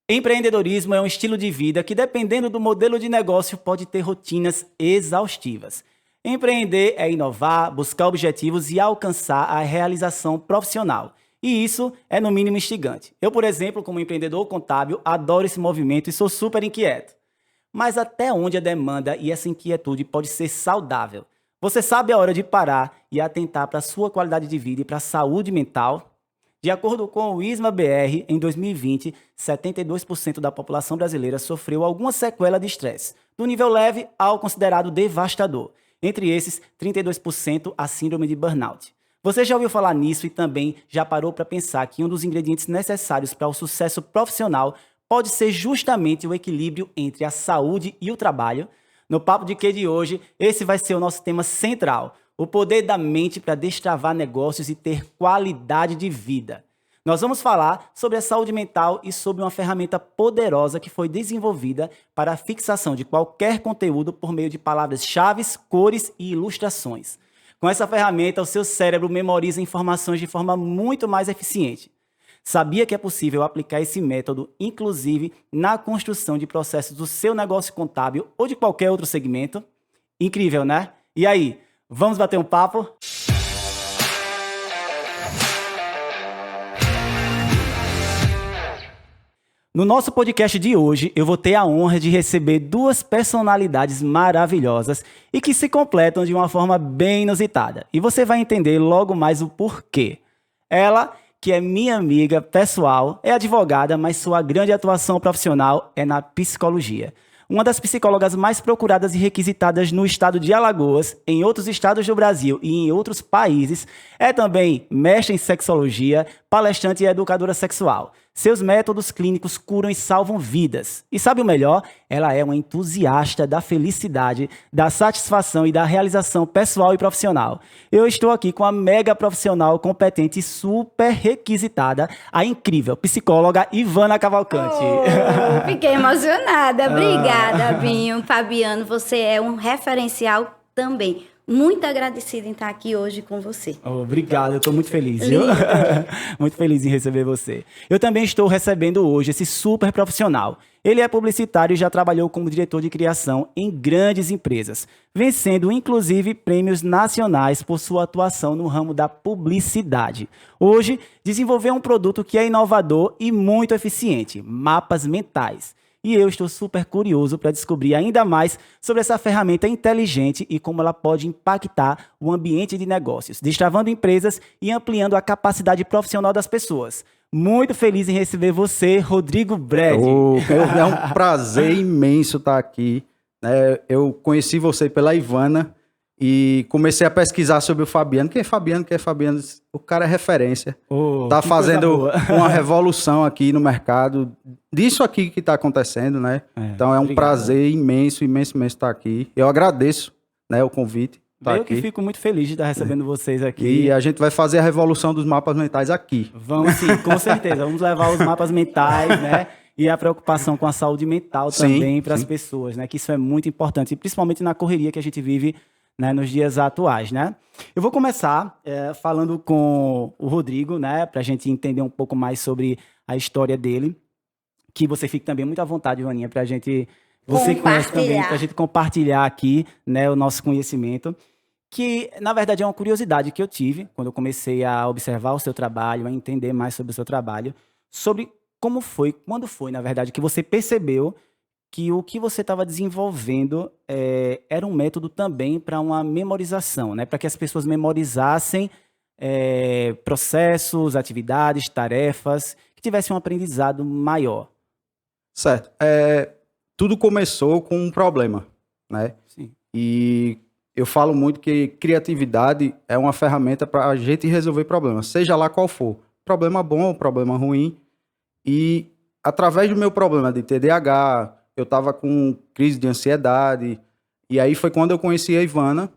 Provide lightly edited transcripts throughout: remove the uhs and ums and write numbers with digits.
Empreendedorismo é um estilo de vida que, dependendo do modelo de negócio, pode ter rotinas exaustivas. Empreender é inovar, buscar objetivos e alcançar a realização profissional. E isso é, no mínimo, instigante. Eu, por exemplo, como empreendedor contábil, adoro esse movimento e sou super inquieto. Mas até onde a demanda e essa inquietude pode ser saudável? Você sabe a hora de parar e atentar para a sua qualidade de vida e para a saúde mental? De acordo com o ISMA-BR, em 2020, 72% da população brasileira sofreu alguma sequela de estresse, do nível leve ao considerado devastador. Entre esses, 32% a síndrome de burnout. Você já ouviu falar nisso e também já parou para pensar que um dos ingredientes necessários para o sucesso profissional pode ser justamente o equilíbrio entre a saúde e o trabalho? No Papo de Quê de hoje, esse vai ser o nosso tema central: o poder da mente para destravar negócios e ter qualidade de vida. Nós vamos falar sobre a saúde mental e sobre uma ferramenta poderosa que foi desenvolvida para a fixação de qualquer conteúdo por meio de palavras-chave, cores e ilustrações. Com essa ferramenta, o seu cérebro memoriza informações de forma muito mais eficiente. Sabia que é possível aplicar esse método, inclusive, na construção de processos do seu negócio contábil ou de qualquer outro segmento? Incrível, né? E aí, vamos bater um papo? No nosso podcast de hoje, eu vou ter a honra de receber duas personalidades maravilhosas e que se completam de uma forma bem inusitada. E você vai entender logo mais o porquê. Ela, que é minha amiga pessoal, é advogada, mas sua grande atuação profissional é na psicologia. Uma das psicólogas mais procuradas e requisitadas no estado de Alagoas, em outros estados do Brasil e em outros países, é também mestre em sexologia, palestrante e educadora sexual. Seus métodos clínicos curam e salvam vidas. E sabe o melhor? Ela é uma entusiasta da felicidade, da satisfação e da realização pessoal e profissional. Eu estou aqui com a mega profissional, competente e super requisitada, a incrível psicóloga Ivana Cavalcante. Oh, fiquei emocionada. Obrigada, Binho. Fabiano, você é um referencial também. Muito agradecida em estar aqui hoje com você. Obrigado, eu estou muito feliz, viu? Muito feliz em receber você. Eu também estou recebendo hoje esse super profissional. Ele é publicitário e já trabalhou como diretor de criação em grandes empresas, vencendo inclusive prêmios nacionais por sua atuação no ramo da publicidade. Hoje, desenvolveu um produto que é inovador e muito eficiente: mapas mentais. E eu estou super curioso para descobrir ainda mais sobre essa ferramenta inteligente e como ela pode impactar o ambiente de negócios, destravando empresas e ampliando a capacidade profissional das pessoas. Muito feliz em receber você, Rodrigo Bred. É um prazer imenso estar aqui, né? Eu conheci você pela Ivana e comecei a pesquisar sobre o Fabiano. Quem é Fabiano? Quem é Fabiano? O cara é referência. Tá fazendo uma revolução aqui no mercado disso aqui que está acontecendo, né? Então é um prazer imenso, imenso, imenso estar aqui. Eu agradeço, né, o convite. Eu que fico muito feliz de estar recebendo vocês aqui. E a gente vai fazer a revolução dos mapas mentais aqui. Vamos sim, com certeza. Vamos levar os mapas mentais, né? E a preocupação com a saúde mental também para as pessoas, né? Que isso é muito importante, e principalmente na correria que a gente vive, né, nos dias atuais, né? Eu vou começar falando com o Rodrigo, né, para a gente entender um pouco mais sobre a história dele, que você fique também muito à vontade, Ivaninha, para a gente, você conhece também, para a gente compartilhar aqui, né, o nosso conhecimento, que na verdade é uma curiosidade que eu tive quando eu comecei a observar o seu trabalho, a entender mais sobre o seu trabalho, sobre quando foi, na verdade, que você percebeu que o que você estava desenvolvendo era um método também para uma memorização, né? Para que as pessoas memorizassem processos, atividades, tarefas, que tivessem um aprendizado maior. Certo. Tudo começou com um problema, né? Sim. E eu falo muito que criatividade é uma ferramenta para a gente resolver problemas, seja lá qual for. Problema bom ou problema ruim. E através do meu problema de TDAH, eu estava com crise de ansiedade, e aí foi quando eu conheci a Ivana,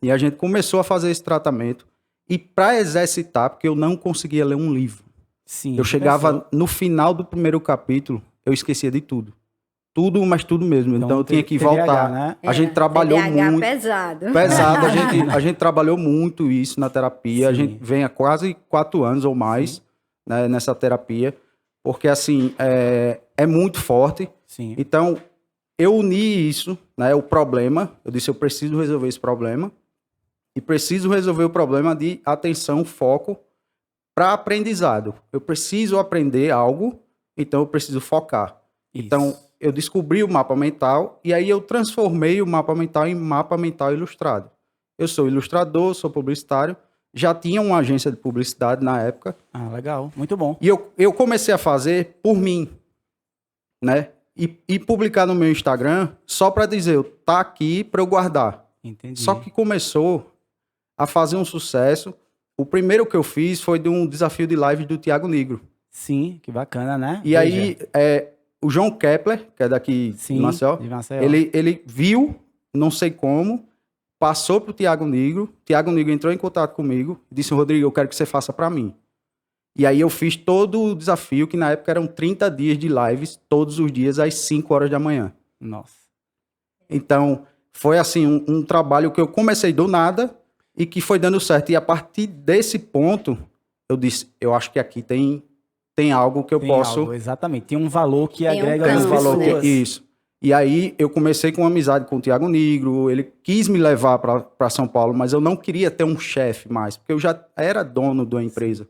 e a gente começou a fazer esse tratamento. E para exercitar, porque eu não conseguia ler um livro. Sim, eu chegava no final do primeiro capítulo, eu esquecia de tudo. Tudo, mas tudo mesmo. Então eu tinha que voltar. Né? A gente trabalhou TDAH muito. pesado. Pesado. A gente trabalhou muito isso na terapia. Sim. A gente vem há quase 4 anos ou mais, né, nessa terapia. Porque, assim, é muito forte. Sim. Então, eu uni isso, né, o problema. Eu disse, eu preciso resolver esse problema. E preciso resolver o problema de atenção, foco para aprendizado. Eu preciso aprender algo, então eu preciso focar. Isso. Então, eu descobri o mapa mental e aí eu transformei o mapa mental em mapa mental ilustrado. Eu sou ilustrador, sou publicitário, já tinha uma agência de publicidade na época. Ah, legal. Muito bom. E eu comecei a fazer por mim, né? E publicar no meu Instagram só para dizer, tá aqui para eu guardar. Entendi. Só que começou a fazer um sucesso. O primeiro que eu fiz foi de um desafio de live do Thiago Negro. Sim, que bacana, né? E aí, o João Kepler, que é daqui de Maceió, de Maceió. ele viu, não sei como, passou pro Thiago Negro. Thiago Negro entrou em contato comigo e disse, Rodrigo, eu quero que você faça para mim. E aí eu fiz todo o desafio, que na época eram 30 dias de lives, todos os dias, às 5 horas da manhã. Nossa. Então, foi assim, um trabalho que eu comecei do nada e que foi dando certo. E a partir desse ponto, eu disse, eu acho que aqui tem algo que eu posso... Algo, exatamente. Tem um valor que Tem um agrega campo, as Tem um valor pessoas. Isso. E aí eu comecei com uma amizade com o Thiago Negro, ele quis me levar para São Paulo, mas eu não queria ter um chefe mais, porque eu já era dono da empresa.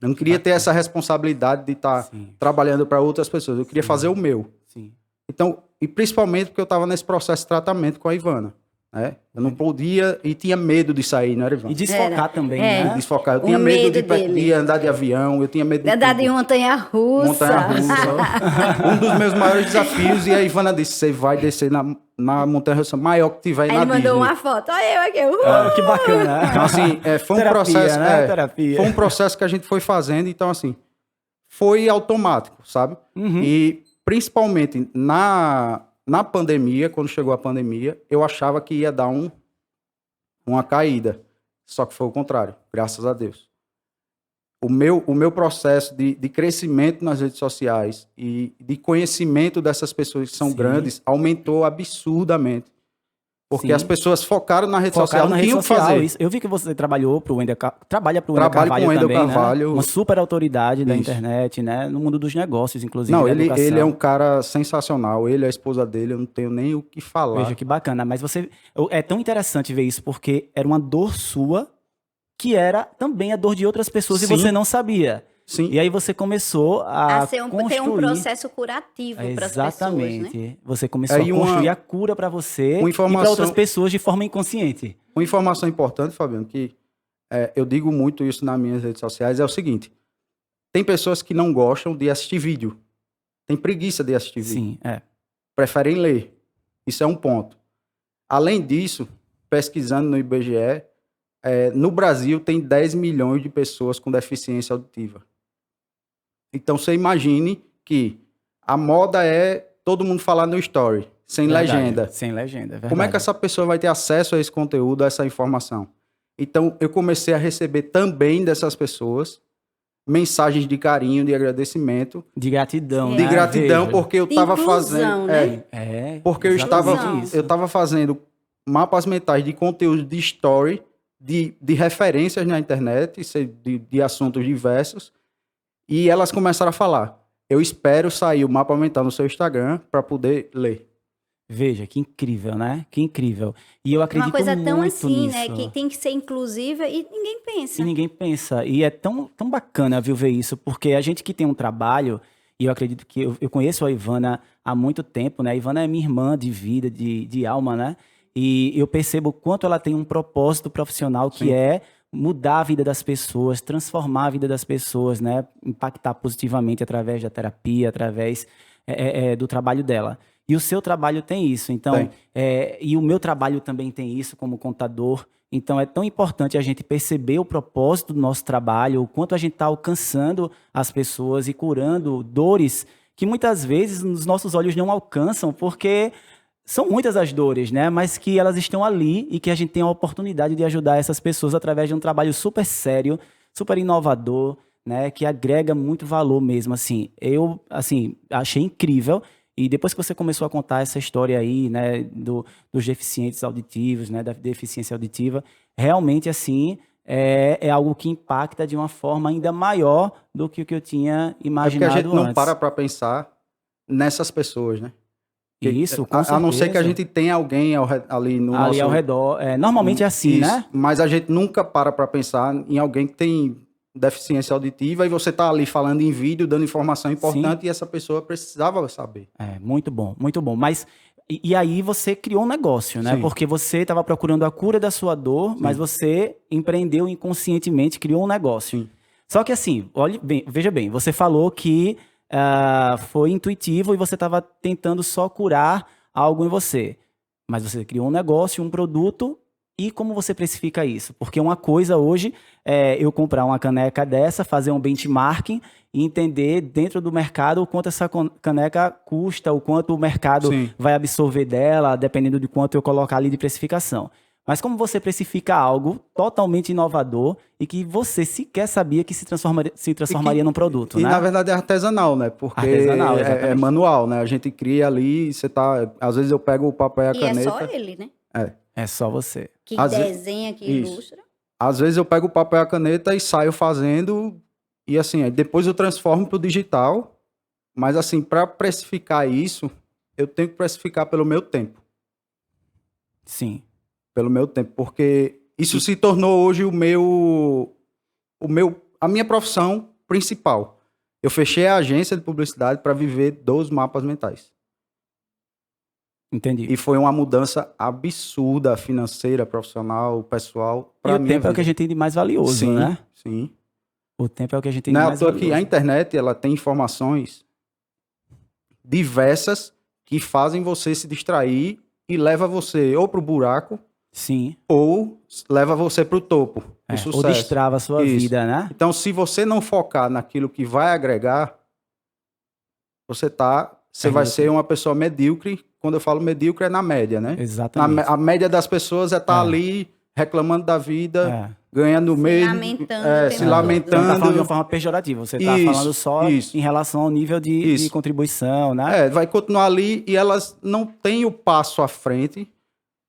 Eu não queria ter essa responsabilidade de estar trabalhando para outras pessoas, eu queria fazer o meu. Sim. Então, e principalmente porque eu estava nesse processo de tratamento com a Ivana, né? Eu não podia e tinha medo de sair, não era, Ivana? E desfocar Era. também, É. né? Desfocar. Eu O tinha medo medo dele. de andar de avião, eu tinha medo de Andar tudo. de montanha-russa. Montanha-russa. Um dos meus maiores desafios. E a Ivana disse, você vai descer na montanha-russa maior que tiver Aí na ele mandou Disney. uma foto. Olha eu aqui. Ah, que bacana. Então, assim, foi um Terapia, processo... né? Terapia. Foi um processo que a gente foi fazendo. Então, assim, foi automático, sabe? Uhum. E, principalmente, na pandemia, quando chegou a pandemia, eu achava que ia dar uma caída. Só que foi o contrário, graças a Deus. O meu processo de crescimento nas redes sociais e de conhecimento dessas pessoas que são Sim. grandes aumentou absurdamente. Porque Sim. as pessoas focaram na rede social, Focaram não na rede tinham o que social. fazer. Isso. Eu vi que você trabalha para o Wendel Trabalho Carvalho com o Wendel também, Carvalho. né? Uma super autoridade da Isso. internet, né? No mundo dos negócios, inclusive, Não, da ele educação. é um cara sensacional. Ele e a esposa dele, eu não tenho nem o que falar. Veja que bacana. Mas é tão interessante ver isso, porque era uma dor sua que era também a dor de outras pessoas Sim. e você não sabia. Sim. E aí você começou a Ter construir... um processo curativo para as pessoas, né? Exatamente. Você começou Aí a construir a cura para você uma e para informação- outras pessoas de forma inconsciente. Uma informação importante, Fabiano, que eu digo muito isso nas minhas redes sociais, é o seguinte. Tem pessoas que não gostam de assistir vídeo. Tem preguiça de assistir vídeo. Sim, Preferem ler. Isso é um ponto. Além disso, pesquisando no IBGE, no Brasil tem 10 milhões de pessoas com deficiência auditiva. Então, você imagine que a moda é todo mundo falar no story, sem Verdade. legenda. Sem legenda, verdade. Como é que essa pessoa vai ter acesso a esse conteúdo, a essa informação? Então, eu comecei a receber também dessas pessoas mensagens de carinho, de agradecimento, De gratidão, de né? gratidão, Veja. porque eu De estava inclusão, fazendo... né? Porque eu exatamente isso. estava fazendo mapas mentais de conteúdo de story, de referências na internet, de assuntos diversos, e elas começaram a falar, eu espero sair o mapa mental no seu Instagram para poder ler. Veja, que incrível, né? Que incrível. E eu acredito Uma coisa tão muito assim, nisso. né? Que tem que ser inclusiva e ninguém pensa. E ninguém pensa. E é tão bacana, viu, ver isso, porque a gente que tem um trabalho, e eu acredito que eu conheço a Ivana há muito tempo, né? A Ivana é minha irmã de vida, de alma, né? E eu percebo o quanto ela tem um propósito profissional que Sim. é mudar a vida das pessoas, transformar a vida das pessoas, né? Impactar positivamente através da terapia, através do trabalho dela. E o seu trabalho tem isso. Então, Tem. e o meu trabalho também tem isso como contador. Então, é tão importante a gente perceber o propósito do nosso trabalho, o quanto a gente está alcançando as pessoas e curando dores que muitas vezes os nossos olhos não alcançam, porque são muitas as dores, né? Mas que elas estão ali e que a gente tem a oportunidade de ajudar essas pessoas através de um trabalho super sério, super inovador, né? Que agrega muito valor mesmo, assim. Eu, assim, achei incrível. E depois que você começou a contar essa história aí, né, dos deficientes auditivos, né, da deficiência auditiva, realmente, assim, é algo que impacta de uma forma ainda maior do que o que eu tinha É porque imaginado a gente não antes. para pensar nessas pessoas, né? Isso, com a não ser que a certeza. gente tenha alguém ali no Ali nosso... ao redor. Normalmente é assim, Isso, né? mas a gente nunca para pensar em alguém que tem deficiência auditiva e você tá ali falando em vídeo, dando informação importante e essa pessoa precisava saber. Muito bom, muito bom. Mas, e aí você criou um negócio, né? Sim. Porque você estava procurando a cura da sua dor, mas você empreendeu inconscientemente, criou um negócio. Sim. Só que assim, veja bem, você falou que foi intuitivo e você estava tentando só curar algo em você. Mas você criou um negócio, um produto, e como você precifica isso? Porque uma coisa hoje é eu comprar uma caneca dessa, fazer um benchmarking e entender dentro do mercado o quanto essa caneca custa, o quanto o mercado Sim. vai absorver dela, dependendo de quanto eu colocar ali de precificação. Mas como você precifica algo totalmente inovador e que você sequer sabia que se transformaria num produto, E né? na verdade é artesanal, né? Porque Artesanal, é exatamente. manual, né? A gente cria ali, você tá... Às vezes eu pego o papel e a E caneta... é só ele, né? É só você. Que Às vezes- desenha, que Isso. ilustra. Às vezes eu pego o papel e a caneta e saio fazendo... E assim, aí depois eu transformo pro digital. Mas assim, para precificar isso, eu tenho que precificar pelo meu tempo. Sim. Pelo meu tempo. Porque isso se tornou hoje a minha profissão principal. Eu fechei a agência de publicidade para viver dos mapas mentais. Entendi. E foi uma mudança absurda, financeira, profissional, pessoal, E para o minha tempo é o que a vida. gente tem de mais valioso, Sim, né? sim. O tempo é o que a gente tem Não de é à mais toa que valioso. a internet ela tem informações diversas que fazem você se distrair e leva você ou pro buraco Sim. ou leva você pro topo, o Ou sucesso. destrava a sua Isso. vida, né? Então, se você não focar naquilo que vai agregar, você vai ser uma pessoa medíocre. Quando eu falo medíocre, é na média, né? Exatamente. A média das pessoas é estar ali reclamando da vida, ganhando meio, lamentando o se tempo Você não tá lamentando. falando de uma forma pejorativa, você tá Isso, falando só isso. em relação ao nível de Isso. contribuição, né? Vai continuar ali e elas não têm o passo à frente,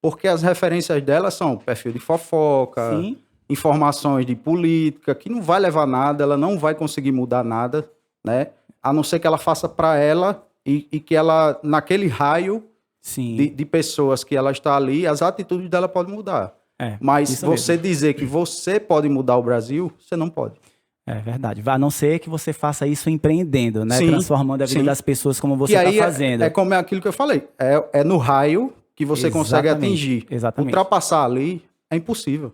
porque as referências delas são perfil de fofoca, Sim. informações de política, que não vai levar nada, ela não vai conseguir mudar nada, né? A não ser que ela faça para ela e que ela, naquele raio Sim. de pessoas que ela está ali, as atitudes dela podem mudar. Mas isso você mesmo. dizer que você pode mudar o Brasil, você não pode. É verdade. A não ser que você faça isso empreendendo, né? Sim, transformando a vida sim. das pessoas como você Que está aí fazendo. é como é aquilo que eu falei. É no raio que você consegue Exatamente, atingir. exatamente. Ultrapassar ali é impossível.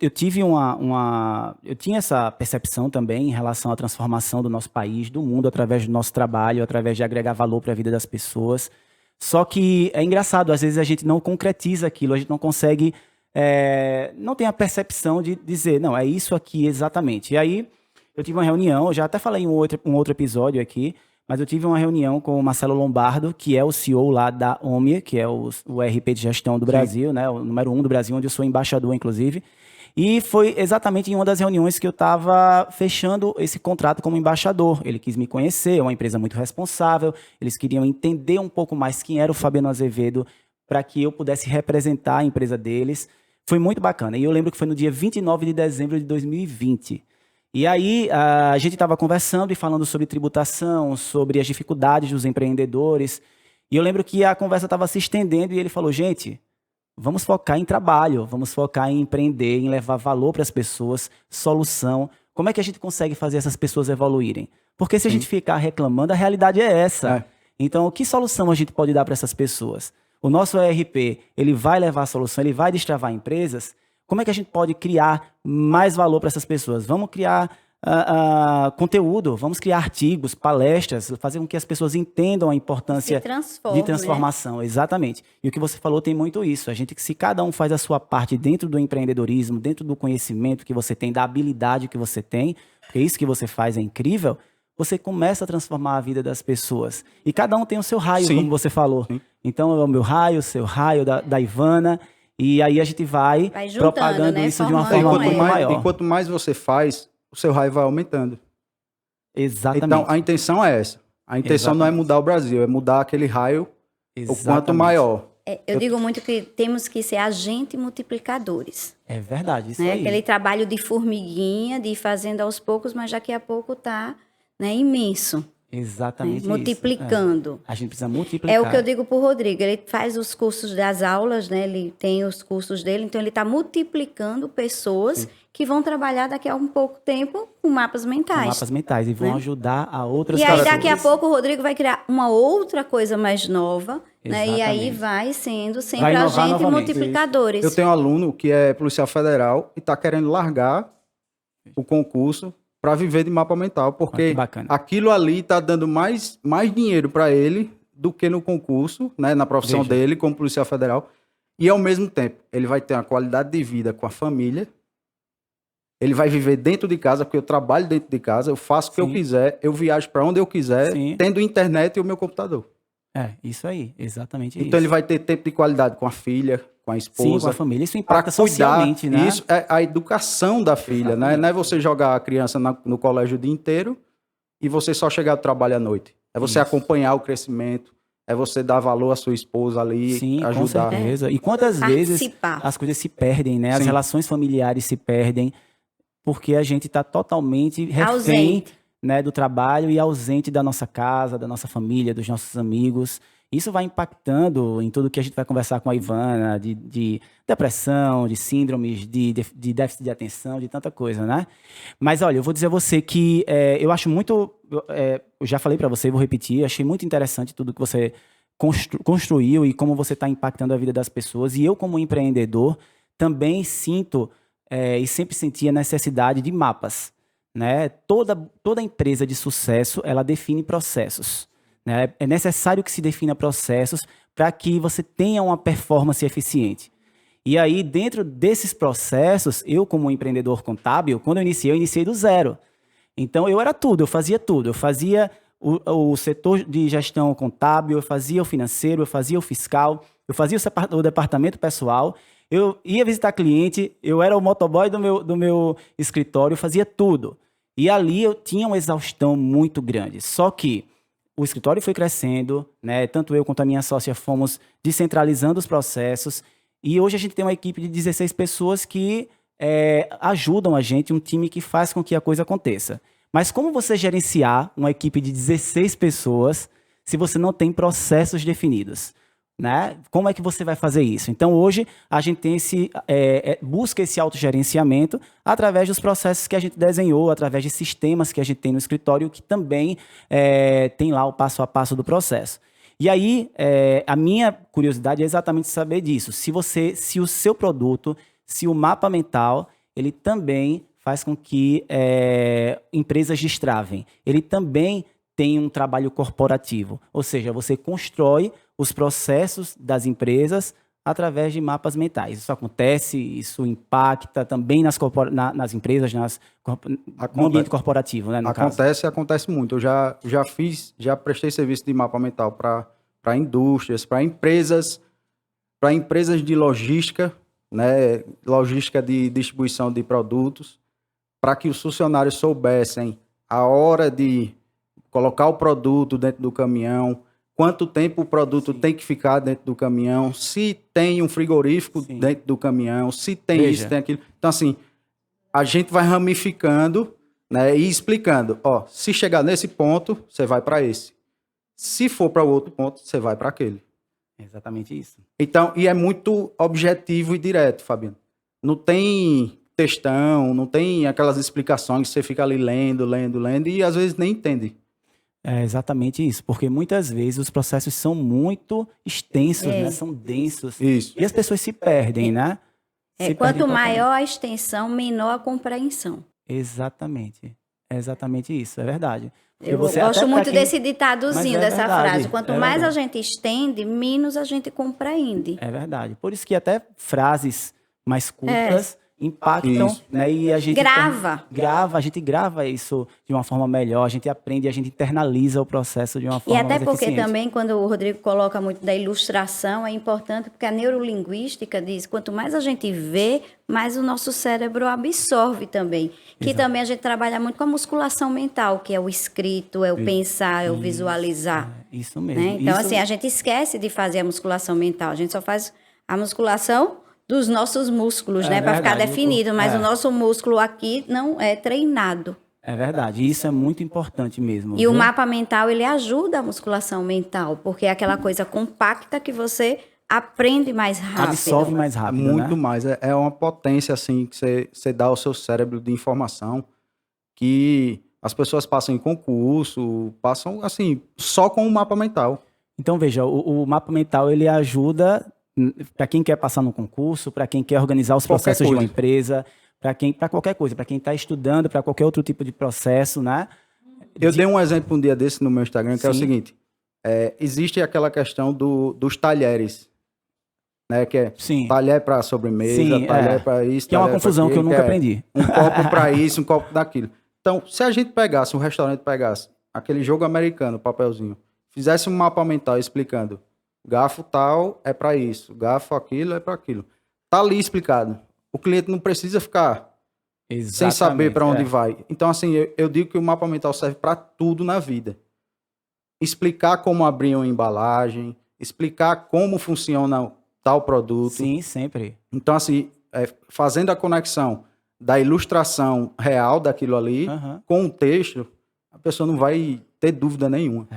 Eu tive eu tinha essa percepção também em relação à transformação do nosso país, do mundo, através do nosso trabalho, através de agregar valor para a vida das pessoas. Só que é engraçado, às vezes a gente não concretiza aquilo, a gente não consegue, não tem a percepção de dizer, não, é isso aqui exatamente. E aí, eu tive uma reunião, eu já até falei em um outro episódio aqui, mas eu tive uma reunião com o Marcelo Lombardo, que é o CEO lá da Omnia, que é o ERP de gestão do Brasil, né, o número 1 do Brasil, onde eu sou embaixador, inclusive. E foi exatamente em uma das reuniões que eu estava fechando esse contrato como embaixador. Ele quis me conhecer, é uma empresa muito responsável, eles queriam entender um pouco mais quem era o Fabiano Azevedo para que eu pudesse representar a empresa deles. Foi muito bacana. E eu lembro que foi no dia 29 de dezembro de 2020. E aí a gente estava conversando e falando sobre tributação, sobre as dificuldades dos empreendedores. E eu lembro que a conversa estava se estendendo e ele falou, gente, vamos focar em trabalho, vamos focar em empreender, em levar valor para as pessoas, solução. Como é que a gente consegue fazer essas pessoas evoluírem? Porque se a gente ficar reclamando, a realidade é essa. Então, que solução a gente pode dar para essas pessoas? O nosso ERP, ele vai levar a solução, ele vai destravar empresas. Como é que a gente pode criar mais valor para essas pessoas? Vamos criar conteúdo, vamos criar artigos, palestras, fazer com que as pessoas entendam a importância de transformação. Né? Exatamente. E o que você falou tem muito isso. Se cada um faz a sua parte dentro do empreendedorismo, dentro do conhecimento que você tem, da habilidade que você tem, porque isso que você faz é incrível, você começa a transformar a vida das pessoas. E cada um tem o seu raio, como você falou. Sim. Então, é o meu raio, o seu raio, da Ivana. E aí a gente vai juntando, propagando, né? Isso de uma forma muito maior. E quanto mais você faz, o seu raio vai aumentando. Exatamente. Então, a intenção é essa. A intenção não é mudar o Brasil, é mudar aquele raio o quanto maior. Eu digo muito que temos que ser agentes multiplicadores. É verdade, isso né? aí. Aquele trabalho de formiguinha, de ir fazendo aos poucos, mas daqui a pouco está imenso. Exatamente isso. Multiplicando. A gente precisa multiplicar. É o que eu digo para o Rodrigo, ele faz os cursos das aulas, né? Ele tem os cursos dele, então ele está multiplicando pessoas que vão trabalhar daqui a um pouco tempo com mapas mentais. Com mapas mentais e vão ajudar a outras E pessoas. aí daqui a pouco o Rodrigo vai criar uma outra coisa mais nova, né? E aí Exatamente. vai sendo sempre Vai a inovar gente novamente. multiplicadores. Eu tenho um aluno que é policial federal e está querendo largar o concurso para viver de mapa mental, Olha porque que bacana. aquilo ali está dando mais dinheiro para ele do que no concurso, né, na profissão Veja. dele como policial federal. E ao mesmo tempo, ele vai ter uma qualidade de vida com a família. Ele vai viver dentro de casa, porque eu trabalho dentro de casa, eu faço o que eu Sim. quiser, eu viajo para onde eu quiser, Sim. tendo internet e o meu computador. É, isso aí, exatamente isso. Então ele vai ter tempo de qualidade com a filha, com a esposa. Sim, com a família. Isso Para impacta cuidar, socialmente, né? isso é a educação da filha, né? Exatamente. Não é você jogar a criança no colégio o dia inteiro e você só chegar do trabalho à noite. É você Isso. acompanhar o crescimento, é você dar valor à sua esposa ali, Sim, com ajudar. certeza. E quantas vezes Participar. as coisas se perdem, né? As Sim. relações familiares se perdem porque a gente está totalmente refém, Ausente. né, do trabalho e ausente da nossa casa, da nossa família, dos nossos amigos. Isso vai impactando em tudo que a gente vai conversar com a Ivana, de depressão, de síndromes, de déficit de atenção, de tanta coisa, né? Mas olha, eu vou dizer a você que eu acho muito... eu já falei para você, vou repetir, achei muito interessante tudo que você construiu e como você está impactando a vida das pessoas. E eu, como empreendedor, também sinto e sempre senti a necessidade de mapas, né? Toda empresa de sucesso, ela define processos, né? É necessário que se defina processos para que você tenha uma performance eficiente. E aí, dentro desses processos, eu, como empreendedor contábil, quando eu iniciei do zero. Então, eu era tudo, eu fazia tudo. Eu fazia o setor de gestão contábil, eu fazia o financeiro, eu fazia o fiscal, eu fazia o departamento pessoal, eu ia visitar cliente, eu era o motoboy do meu escritório, eu fazia tudo. E ali eu tinha uma exaustão muito grande. Só que o escritório foi crescendo, né? Tanto eu quanto a minha sócia fomos descentralizando os processos. E hoje a gente tem uma equipe de 16 pessoas que ajudam a gente, um time que faz com que a coisa aconteça. Mas como você gerenciar uma equipe de 16 pessoas se você não tem processos definidos? Né? Como é que você vai fazer isso? Então, hoje, a gente tem busca esse autogerenciamento através dos processos que a gente desenhou, através de sistemas que a gente tem no escritório, que também tem lá o passo a passo do processo. E aí, a minha curiosidade é exatamente saber disso. Se o seu produto, se o mapa mental, ele também faz com que empresas destravem. Ele também tem um trabalho corporativo. Ou seja, você constrói os processos das empresas através de mapas mentais. Isso acontece, isso impacta também nas empresas, no ambiente corporativo, né, no caso. Acontece muito. Eu já prestei serviço de mapa mental para indústrias, para empresas de logística, né, logística de distribuição de produtos, para que os funcionários soubessem a hora de colocar o produto dentro do caminhão, quanto tempo o produto tem que ficar dentro do caminhão, se tem um frigorífico dentro do caminhão, se tem isso, tem aquilo. Então, assim, a gente vai ramificando, né, e explicando. Ó, se chegar nesse ponto, você vai para esse. Se for para o outro ponto, você vai para aquele. Exatamente isso. Então, e é muito objetivo e direto, Fabiano. Não tem textão, não tem aquelas explicações que você fica ali lendo e às vezes nem entende. É exatamente isso, porque muitas vezes os processos são muito extensos, né? São densos. Isso. E as pessoas se perdem, né? Quanto maior a extensão, menor a compreensão. Exatamente. É exatamente isso, é verdade. Eu gosto muito desse ditadozinho, dessa frase. Quanto mais a gente estende, menos a gente compreende. É verdade. Por isso que até frases mais curtas impactam, Isso. né? E a gente a gente grava isso de uma forma melhor, a gente aprende, a gente internaliza o processo de uma forma mais eficiente. E até porque eficiente. também, quando o Rodrigo coloca muito da ilustração, é importante, porque a neurolinguística diz, quanto mais a gente vê, mais o nosso cérebro absorve também. Que também a gente trabalha muito com a musculação mental, que é o escrito, é o pensar, é o visualizar. Isso mesmo. Né? Então, assim, a gente esquece de fazer a musculação mental, a gente só faz a musculação dos nossos músculos, né? Para ficar definido, mas o nosso músculo aqui não é treinado. É verdade. E isso é muito importante mesmo. E o viu? mapa mental, ele ajuda a musculação mental, porque é aquela coisa compacta que você aprende mais rápido. Absorve mais rápido, Muito né? mais. É uma potência, assim, que você dá ao seu cérebro de informação que as pessoas passam em concurso, passam, assim, só com o mapa mental. Então, veja, o mapa mental, ele ajuda para quem quer passar no concurso, para quem quer organizar os Qualquer processos de uma coisa. empresa, para qualquer coisa, para quem está estudando, para qualquer outro tipo de processo, né? Eu dei um exemplo um dia desse no meu Instagram, que é o Sim. seguinte. Existe aquela questão dos talheres, né? Que é Sim. talher para sobremesa, Sim, talher para isso, que é uma talher pra confusão que eu aquilo, nunca é aprendi. Um copo para isso, um copo daquilo. Então, se a gente pegasse, um restaurante pegasse aquele jogo americano, papelzinho, fizesse um mapa mental explicando, garfo tal é para isso, garfo aquilo é para aquilo. Tá ali explicado. O cliente não precisa ficar sem saber para onde vai. Então, assim, eu digo que o mapa mental serve para tudo na vida. Explicar como abrir uma embalagem, explicar como funciona tal produto. Sim, sempre. Então, assim, fazendo a conexão da ilustração real daquilo ali Aham. com o texto, a pessoa não vai ter dúvida nenhuma.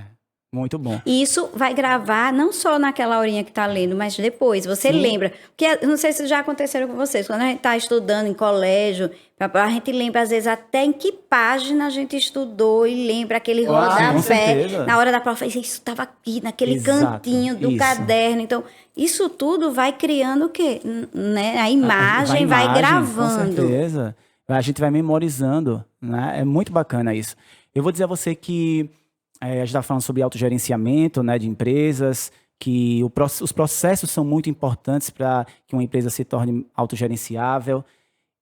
Muito bom. E isso vai gravar não só naquela horinha que está lendo, mas depois. Você Sim. lembra. Porque não sei se já aconteceram com vocês. Quando a gente está estudando em colégio, a gente lembra, às vezes, até em que página a gente estudou e lembra aquele com rodapé. certeza. Na hora da prova, isso estava aqui, naquele Exato, cantinho do isso. caderno. Então, isso tudo vai criando o quê? Né? A imagem vai Com gravando. certeza. A gente vai memorizando, né? É muito bacana isso. Eu vou dizer a você que a gente está falando sobre autogerenciamento, né, de empresas, que os processos são muito importantes para que uma empresa se torne autogerenciável.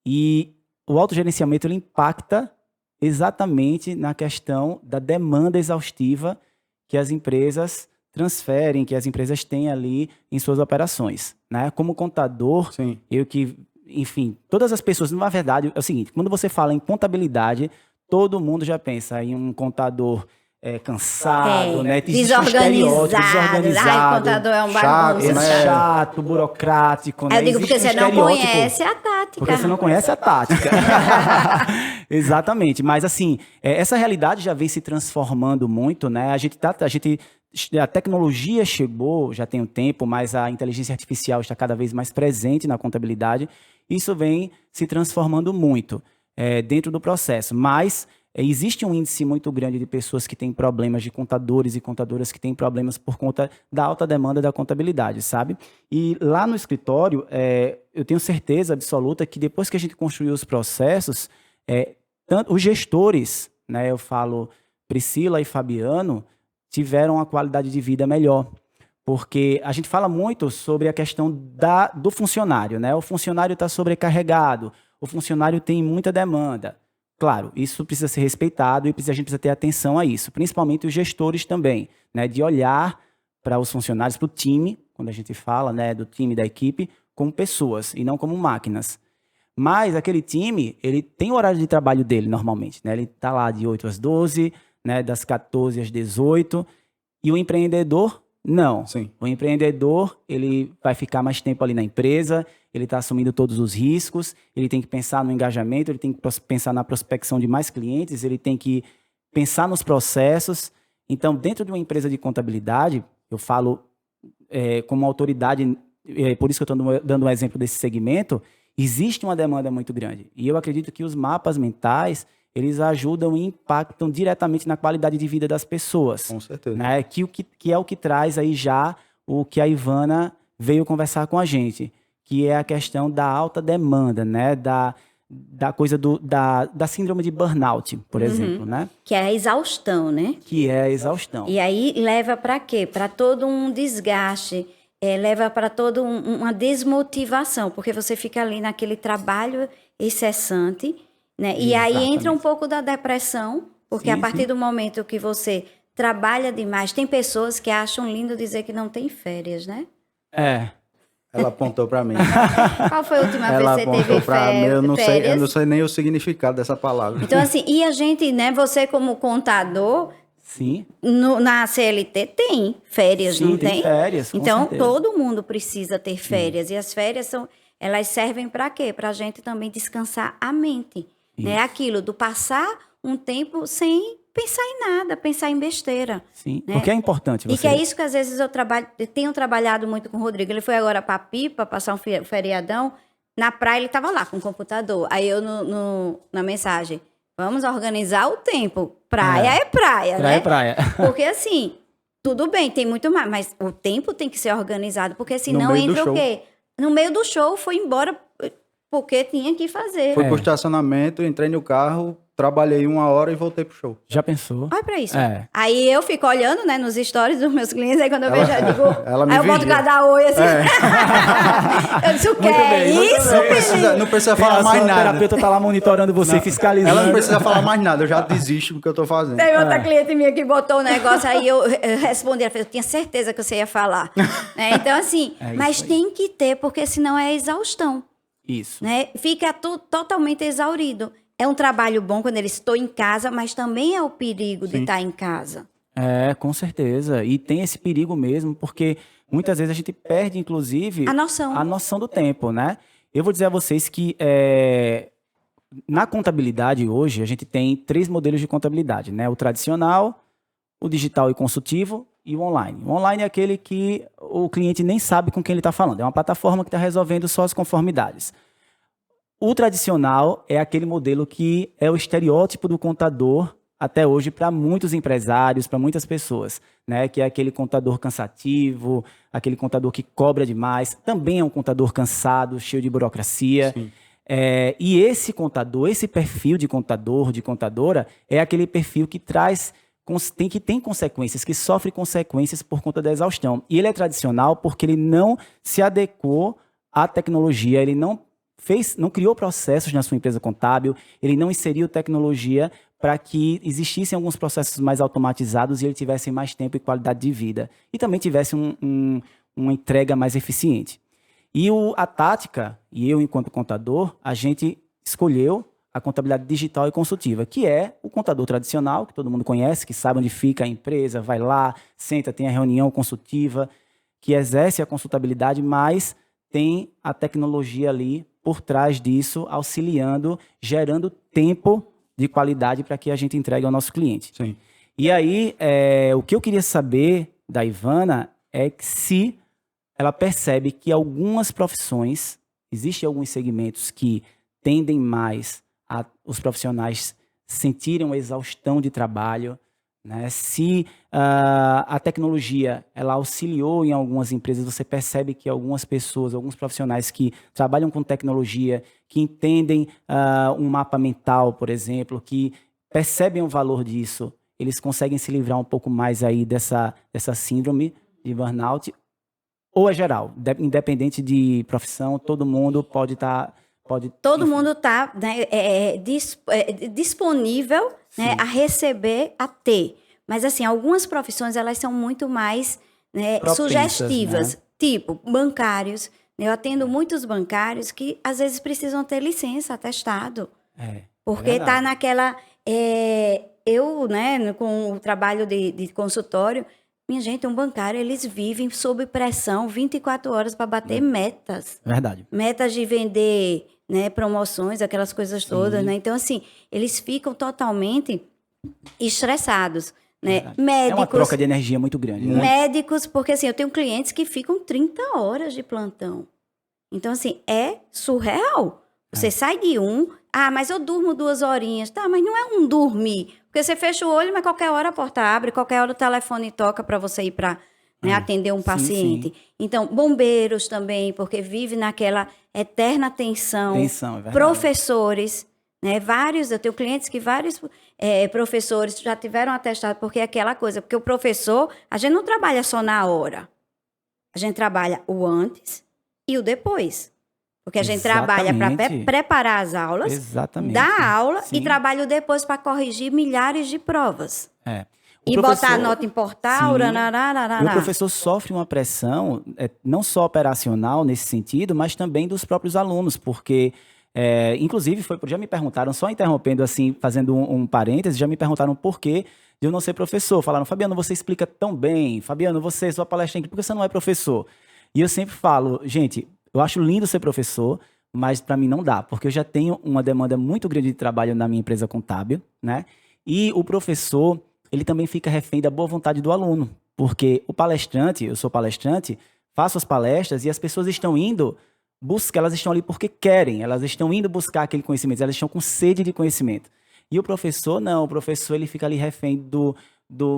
E o autogerenciamento ele impacta exatamente na questão da demanda exaustiva que as empresas transferem, que as empresas têm ali em suas operações, né? Como contador, Sim. enfim, todas as pessoas, na verdade, é o seguinte, quando você fala em contabilidade, todo mundo já pensa em um contador cansado, né? Existe um estereótipo, desorganizado. Ai, contador é um chato, bagunça. né? Chato, burocrático, né? Eu digo porque Existe você não estereótipo. conhece a tática. Porque você não conhece a tática. Exatamente. Mas, assim, essa realidade já vem se transformando muito, né? A tecnologia chegou, já tem um tempo, mas a inteligência artificial está cada vez mais presente na contabilidade. Isso vem se transformando muito dentro do processo. Mas existe um índice muito grande de pessoas que têm problemas, de contadores e contadoras que têm problemas por conta da alta demanda da contabilidade, sabe? E lá no escritório, eu tenho certeza absoluta que depois que a gente construiu os processos, tanto os gestores, né, eu falo Priscila e Fabiano, tiveram uma qualidade de vida melhor. Porque a gente fala muito sobre a questão do funcionário, né? O funcionário está sobrecarregado, o funcionário tem muita demanda. Claro, isso precisa ser respeitado e a gente precisa ter atenção a isso, principalmente os gestores também, né? De olhar para os funcionários, para o time, quando a gente fala, né, do time, da equipe, como pessoas e não como máquinas. Mas aquele time, ele tem o horário de trabalho dele normalmente, né? Ele está lá de 8 às 12, né, das 14 às 18, e o empreendedor, não. Sim. O empreendedor, ele vai ficar mais tempo ali na empresa, ele está assumindo todos os riscos, ele tem que pensar no engajamento, ele tem que pensar na prospecção de mais clientes, ele tem que pensar nos processos. Então, dentro de uma empresa de contabilidade, eu falo como autoridade, por isso que eu estou dando um exemplo desse segmento, existe uma demanda muito grande. E eu acredito que os mapas mentais, eles ajudam e impactam diretamente na qualidade de vida das pessoas. Com certeza. Né? Que é o que traz aí já o que a Ivana veio conversar com a gente, que é a questão da alta demanda, né? Da coisa da síndrome de burnout, por exemplo, né? Que é a exaustão, né? Que é a exaustão. E aí leva para quê? Para todo um desgaste, leva para toda uma desmotivação, porque você fica ali naquele trabalho incessante, né? E aí entra um pouco da depressão, porque a partir do momento que você trabalha demais, tem pessoas que acham lindo dizer que não tem férias, né? Ela apontou para mim. Qual foi a última vez Ela que você teve apontou para mim. Eu não férias? sei nem o significado dessa palavra. Então, assim, e a gente, né, você como contador, Sim. na CLT tem férias, Sim, não tem tem? férias, com Então, certeza. todo mundo precisa ter férias. E as férias elas servem para quê? Para a gente também descansar a mente. Né? Aquilo do passar um tempo sem pensar em nada, pensar em besteira. Sim, né? porque é importante você... E que é isso que às vezes eu tenho trabalhado muito com o Rodrigo. Ele foi agora para Pipa, passar um feriadão. Na praia ele estava lá com o computador. Aí eu na mensagem, vamos organizar o tempo. Praia é praia, Praia né? é praia. Porque assim, tudo bem, tem muito mais, mas o tempo tem que ser organizado, porque senão meio do entra o show. quê? No meio do show, foi embora porque tinha que fazer. Fui pro estacionamento, entrei no carro, trabalhei 1 hora e voltei pro show. Já pensou? Olha pra isso. É. Aí eu fico olhando, né, nos stories dos meus clientes, aí quando eu vejo, eu digo, ela me aí eu boto vigia. cada oi assim. Eu disse, o que é isso, menino? Não precisa A falar mais sua nada. terapeuta tá lá monitorando você, fiscalizando. Ela não precisa falar mais nada, eu já desisto do que eu tô fazendo. Teve outra cliente minha que botou o negócio, aí eu respondi, ela falou, eu tinha certeza que você ia falar. Né? Então, assim, É isso mas aí. tem que ter, porque senão é exaustão. Isso. Né? Fica totalmente exaurido. É um trabalho bom quando eles estão em casa, mas também é o perigo de estar em casa. É, com certeza. E tem esse perigo mesmo, porque muitas vezes a gente perde, inclusive, A noção do tempo, né? Eu vou dizer a vocês que na contabilidade hoje, a gente tem 3 modelos de contabilidade, né? O tradicional, o digital e consultivo e o online. O online é aquele que o cliente nem sabe com quem ele está falando. É uma plataforma que está resolvendo só as conformidades. O tradicional é aquele modelo que é o estereótipo do contador até hoje para muitos empresários, para muitas pessoas, né? Que é aquele contador cansativo, aquele contador que cobra demais. Também é um contador cansado, cheio de burocracia. Sim. E esse contador, esse perfil de contador, de contadora, é aquele perfil que tem consequências, que sofre consequências por conta da exaustão. E ele é tradicional porque ele não se adequou à tecnologia, ele não criou processos na sua empresa contábil, ele não inseriu tecnologia para que existissem alguns processos mais automatizados e ele tivesse mais tempo e qualidade de vida. E também tivesse uma entrega mais eficiente. E a tática, e eu enquanto contador, a gente escolheu a contabilidade digital e consultiva, que é o contador tradicional, que todo mundo conhece, que sabe onde fica a empresa, vai lá, senta, tem a reunião consultiva, que exerce a consultabilidade, mas tem a tecnologia ali por trás disso, auxiliando, gerando tempo de qualidade para que a gente entregue ao nosso cliente. Sim. E aí, o que eu queria saber da Ivana é que se ela percebe que algumas profissões, existem alguns segmentos que tendem mais os profissionais sentirem uma exaustão de trabalho, né? Se a tecnologia ela auxiliou em algumas empresas, você percebe que algumas pessoas, alguns profissionais que trabalham com tecnologia, que entendem um mapa mental, por exemplo, que percebem o valor disso, eles conseguem se livrar um pouco mais aí dessa síndrome de burnout, ou é geral, independente de profissão, todo mundo pode estar... Todo mundo está disponível, né, a receber, a ter. Mas, assim, algumas profissões, elas são muito mais, né, propensas, sugestivas. né? Tipo, bancários. Eu atendo muitos bancários que, às vezes, precisam ter licença, atestado. Porque está naquela... eu, né, com o trabalho de consultório, minha gente, um bancário, eles vivem sob pressão 24 horas para bater metas. Verdade. Metas de vender, né, promoções, aquelas coisas todas, né? Então, assim, eles ficam totalmente estressados, né? Médicos, É uma troca de energia muito grande, né? médicos, porque assim, eu tenho clientes que ficam 30 horas de plantão. Então, assim, é surreal. Você sai de mas eu durmo 2 horinhas. Tá, mas não é um dormir. Porque você fecha o olho, mas qualquer hora a porta abre, qualquer hora o telefone toca para você ir para, né, atender um paciente. Sim. Então, bombeiros também, porque vive naquela eterna tensão. Tensão, é verdade. Professores, né? Eu tenho clientes que vários professores já tiveram atestado, porque é aquela coisa, porque o professor, a gente não trabalha só na hora. A gente trabalha o antes e o depois. Porque a gente trabalha para preparar as aulas, Exatamente. dar aula Sim. e trabalha o depois para corrigir milhares de provas. O botar a nota em portal, o professor sofre uma pressão, não só operacional nesse sentido, mas também dos próprios alunos, porque, inclusive, já me perguntaram, só interrompendo assim, fazendo um parêntese, já me perguntaram por que de eu não ser professor. Falaram, Fabiano, você explica tão bem, Fabiano, sua palestra é incrível, por que você não é professor? E eu sempre falo, gente, eu acho lindo ser professor, mas para mim não dá, porque eu já tenho uma demanda muito grande de trabalho na minha empresa contábil, né? E o professor, ele também fica refém da boa vontade do aluno, porque o palestrante, eu sou palestrante, faço as palestras e as pessoas estão indo buscar, elas estão ali porque querem, elas estão indo buscar aquele conhecimento, elas estão com sede de conhecimento. E o professor, não, o professor ele fica ali refém do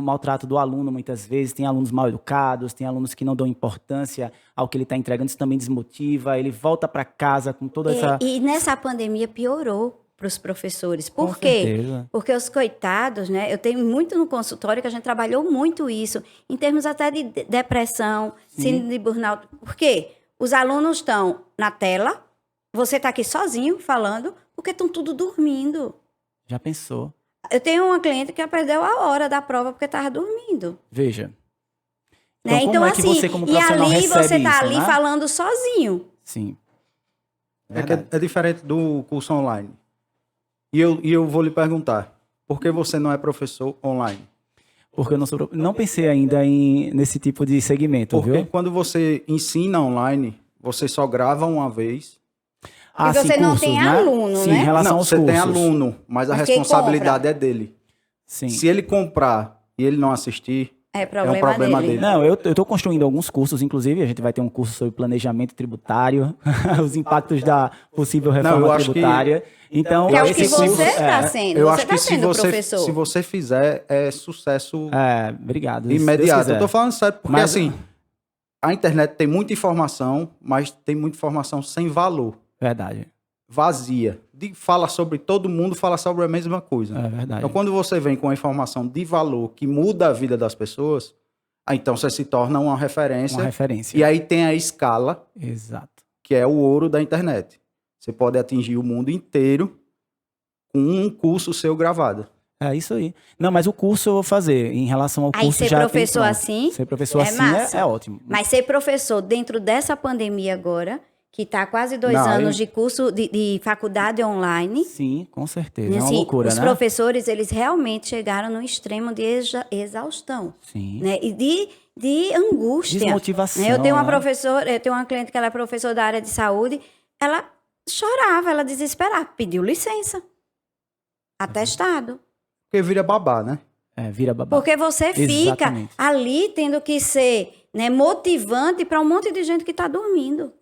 maltrato do aluno muitas vezes, tem alunos mal educados, tem alunos que não dão importância ao que ele está entregando, isso também desmotiva, ele volta para casa com toda essa... E nessa pandemia piorou para os professores. Por Com quê? certeza. Porque os coitados, né? Eu tenho muito no consultório que a gente trabalhou muito isso, em termos até de depressão, síndrome de burnout. Por quê? Os alunos estão na tela, você está aqui sozinho falando, porque estão tudo dormindo. Já pensou? Eu tenho uma cliente que perdeu a hora da prova porque estava dormindo. Veja. Né? Como é que você, como e profissional, ali recebe você está isso, ali né? falando sozinho. Sim. É diferente do curso online. E eu vou lhe perguntar, por que você não é professor online? Porque eu não pensei ainda nesse tipo de segmento, Porque viu? quando você ensina online, você só grava uma vez. E você não tem aluno, sim, né? em relação Não, aos você cursos. tem aluno, mas a Mas quem responsabilidade é dele. Sim. Se ele comprar e ele não assistir, É um problema, problema dele. dele. Não, eu estou construindo alguns cursos, inclusive, a gente vai ter um curso sobre planejamento tributário, os impactos da possível reforma eu acho que- tributária. Então, Que é o que esse você curso... está sendo. Eu Você acho que está sendo professor. se você fizer, é sucesso obrigado. se Deus imediato. quiser. Eu tô falando sério, porque Mas- assim, a internet tem muita informação, mas tem muita informação sem valor, Verdade, vazia. Fala sobre todo mundo, fala sobre a mesma coisa. é verdade. Então, quando você vem com a informação de valor que muda a vida das pessoas, aí então você se torna uma referência. Uma referência. E aí tem a escala, Exato. que é o ouro da internet. Você pode atingir o mundo inteiro com um curso seu gravado. É isso aí. Não, mas o curso eu vou fazer. Em relação ao Aí curso ser já tem professor pronto. assim Ser professor é assim massa. é ótimo. Mas ser professor dentro dessa pandemia agora, que está quase 2 Não, anos de curso de faculdade online, Sim, com certeza. É uma assim, loucura, os né? professores, eles realmente chegaram no extremo de exaustão, Sim. né? E de angústia. Desmotivação, né? Eu tenho uma né? professora, eu tenho uma cliente que ela é professora da área de saúde, ela chorava, ela desesperava, pediu licença, atestado. Porque vira babá, né? Vira babá. Porque você fica Exatamente. ali tendo que ser, né, motivante para um monte de gente que está dormindo.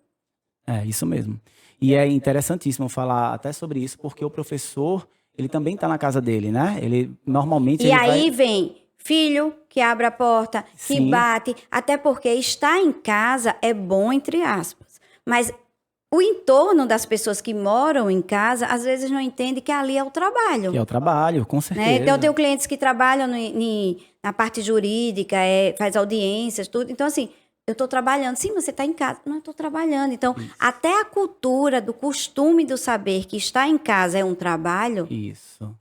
É, isso mesmo. E é interessantíssimo falar até sobre isso, porque o professor, ele também está na casa dele, né? Ele, normalmente, E ele aí vai... vem filho que abre a porta, que Sim. bate, até porque estar em casa é bom, entre aspas. Mas o entorno das pessoas que moram em casa, às vezes não entende que ali é o trabalho. Que é o trabalho, com certeza. Né? Então, eu tenho clientes que trabalham na parte jurídica, faz audiências, tudo. Então, assim, eu estou trabalhando. Sim, mas você está em casa. Não, eu estou trabalhando. Então, até a cultura do costume do saber que estar em casa é um trabalho, Isso.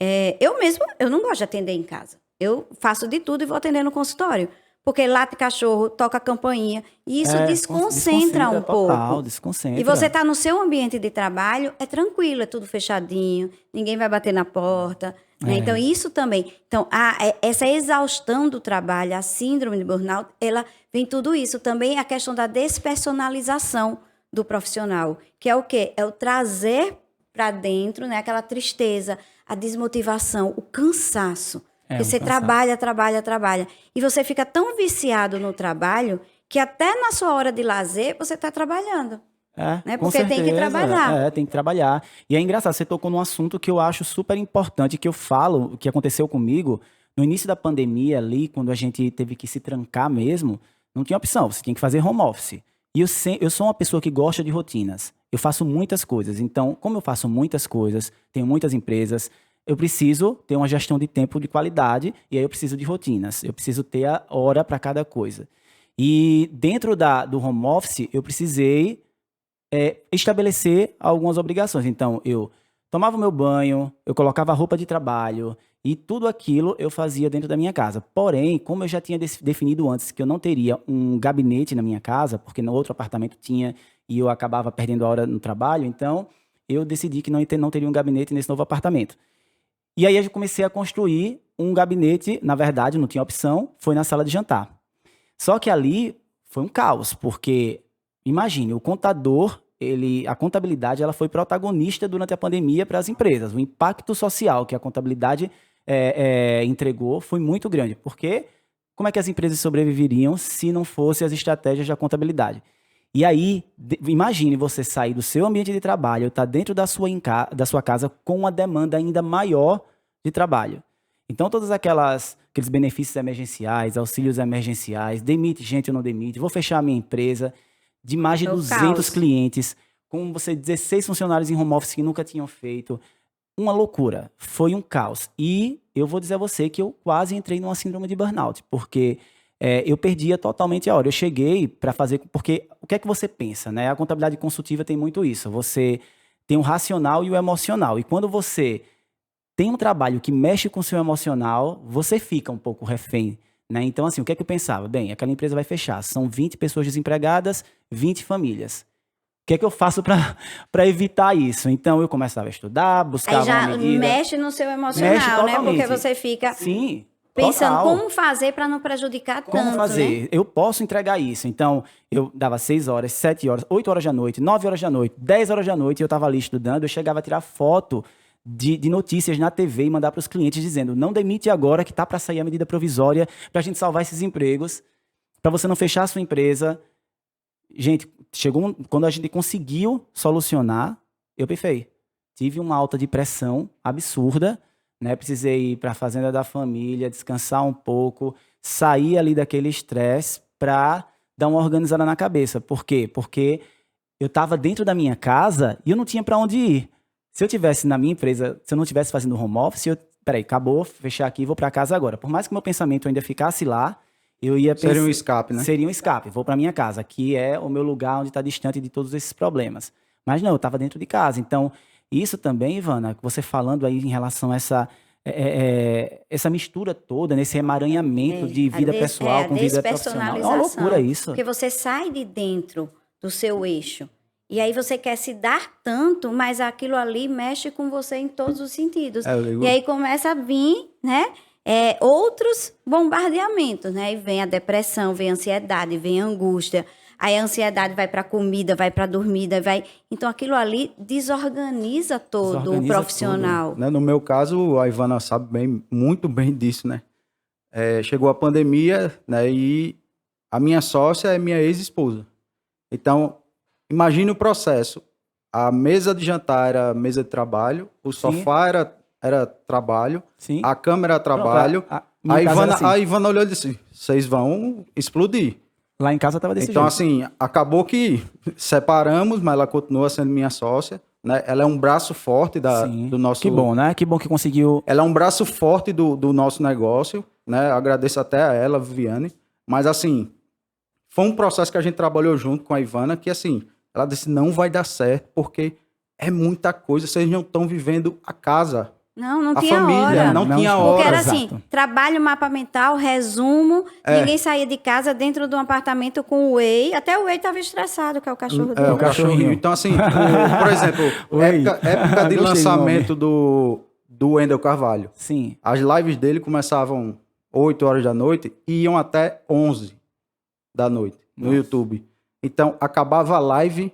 eu não gosto de atender em casa. Eu faço de tudo e vou atender no consultório. Porque late cachorro, toca campainha. E isso desconcentra um total, pouco. Desconcentra. E você está no seu ambiente de trabalho, é tranquilo, é tudo fechadinho, ninguém vai bater na porta. Né? Então, isso também. Então, essa exaustão do trabalho, a síndrome de burnout, ela vem tudo isso. Também a questão da despersonalização do profissional, que é o quê? É o trazer para dentro, né, aquela tristeza, a desmotivação, o cansaço. Porque você trabalha. E você fica tão viciado no trabalho que até na sua hora de lazer você está trabalhando. Né? Com Porque tem que certeza. trabalhar. Tem que trabalhar. E é engraçado, você tocou num assunto que eu acho super importante, que eu falo, o que aconteceu comigo, no início da pandemia ali, quando a gente teve que se trancar mesmo, não tinha opção, você tinha que fazer home office. E eu sou uma pessoa que gosta de rotinas. Eu faço muitas coisas. Então, como eu faço muitas coisas, tenho muitas empresas, eu preciso ter uma gestão de tempo de qualidade e aí eu preciso de rotinas. Eu preciso ter a hora para cada coisa. E dentro do home office, eu precisei estabelecer algumas obrigações. Então, eu tomava o meu banho, eu colocava a roupa de trabalho e tudo aquilo eu fazia dentro da minha casa. Porém, como eu já tinha definido antes que eu não teria um gabinete na minha casa, porque no outro apartamento tinha e eu acabava perdendo a hora no trabalho, então eu decidi que não teria um gabinete nesse novo apartamento. E aí eu comecei a construir um gabinete, na verdade não tinha opção, foi na sala de jantar. Só que ali foi um caos, porque imagine, o contador a contabilidade ela foi protagonista durante a pandemia para as empresas. O impacto social que a contabilidade entregou foi muito grande, porque como é que as empresas sobreviveriam se não fossem as estratégias da contabilidade? E aí, imagine você sair do seu ambiente de trabalho, estar dentro da sua casa com uma demanda ainda maior de trabalho. Então, todos aqueles benefícios emergenciais, auxílios emergenciais, demite gente ou não demite, vou fechar a minha empresa, de mais de 200 clientes, com 16 funcionários em home office que nunca tinham feito. Uma loucura, foi um caos. E eu vou dizer a você que eu quase entrei numa síndrome de burnout, porque eu perdia totalmente a hora. Eu cheguei para fazer... Porque o que é que você pensa, né? A contabilidade consultiva tem muito isso. Você tem o racional e o emocional. E quando você tem um trabalho que mexe com o seu emocional, você fica um pouco refém, né? Então, assim, o que é que eu pensava? Bem, aquela empresa vai fechar. São 20 pessoas desempregadas, 20 famílias. O que é que eu faço para evitar isso? Então, eu começava a estudar, buscava uma medida. Aí já mexe no seu emocional, né? Porque você fica pensando como fazer para não prejudicar tanto, como fazer? Né? Eu posso entregar isso. Então, eu dava 6 horas, 7 horas, 8 horas da noite, 9 horas da noite, 10 horas da noite, e eu estava ali estudando, eu chegava a tirar foto de notícias na TV e mandar para os clientes dizendo, não demite agora que está para sair a medida provisória para a gente salvar esses empregos, para você não fechar a sua empresa. Gente, quando a gente conseguiu solucionar, eu pifei. Tive uma alta de pressão absurda, né? Precisei ir para a fazenda da família, descansar um pouco, sair ali daquele estresse para dar uma organizada na cabeça. Por quê? Porque eu estava dentro da minha casa e eu não tinha para onde ir. Se eu tivesse na minha empresa, se eu não estivesse fazendo home office, peraí, acabou, fechar aqui, vou para casa agora. Por mais que meu pensamento ainda ficasse lá, eu ia pensar... Seria um escape, né? Seria um escape. Vou para minha casa, que é o meu lugar onde está distante de todos esses problemas. Mas não, eu estava dentro de casa. Então, isso também, Ivana, você falando aí em relação a essa mistura toda, nesse emaranhamento de vida pessoal com vida profissional. É uma loucura isso. Porque você sai de dentro do seu eixo. E aí você quer se dar tanto, mas aquilo ali mexe com você em todos os sentidos. E aí começa a vir, né, outros bombardeamentos, né? E vem a depressão, vem a ansiedade, vem a angústia. Aí a ansiedade vai para a comida, vai para a dormida, vai... Então aquilo ali desorganiza todo o profissional. Tudo, né? No meu caso, a Ivana sabe muito bem disso, né? Chegou a pandemia, né? E a minha sócia é minha ex-esposa. Então... Imagine o processo. A mesa de jantar era mesa de trabalho, o sofá era trabalho, a cama era trabalho. A Ivana olhou e disse, vocês vão explodir. Lá em casa estava desse jeito. Então, assim, acabou que separamos, mas ela continua sendo minha sócia. Né? Ela é um braço forte do nosso... Que bom, né? Que bom que conseguiu... Ela é um braço forte do nosso negócio, né? Agradeço até a ela, Viviane. Mas, assim, foi um processo que a gente trabalhou junto com a Ivana, que, assim... Ela disse, não vai dar certo, porque é muita coisa, vocês não estão vivendo a casa. Não a tinha família, hora. Não tinha hora. Porque era assim, trabalho, mapa mental, resumo, ninguém saía de casa dentro de um apartamento com o Whey, até o Whey estava estressado, que é o cachorro dele. O cachorrinho. Então, assim, por exemplo, época de lançamento do Wendel Carvalho. Sim. As lives dele começavam 8 horas da noite e iam até 11 da noite no YouTube. Então, acabava a live,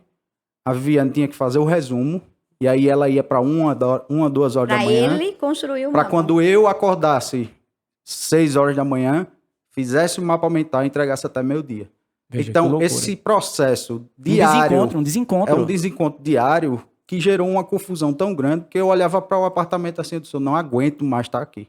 a Viviane tinha que fazer o resumo, e aí ela ia para 2 horas da manhã. Para ele construir o mapa. Para quando eu acordasse 6 horas da manhã, fizesse o mapa mental e entregasse até meio-dia. Então, esse processo diário... Um desencontro. É um desencontro diário que gerou uma confusão tão grande que eu olhava para o apartamento assim, eu disse, eu não aguento mais estar aqui.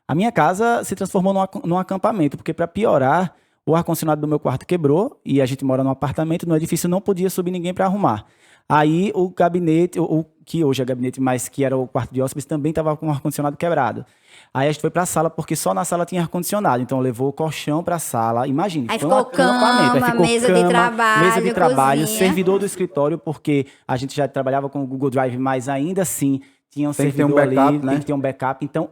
A minha casa se transformou num acampamento, porque para piorar... O ar-condicionado do meu quarto quebrou e a gente mora num apartamento, no edifício não podia subir ninguém para arrumar. Aí o gabinete, o que hoje é gabinete, mas que era o quarto de hóspedes, também estava com o ar-condicionado quebrado. Aí a gente foi para a sala, porque só na sala tinha ar-condicionado. Então levou o colchão para a sala, imagine. Aí ficou cama, mesa de trabalho, cozinha. Servidor do escritório, porque a gente já trabalhava com o Google Drive, mas ainda assim tinha um servidor backup, ali, né? tem que ter um backup. Então...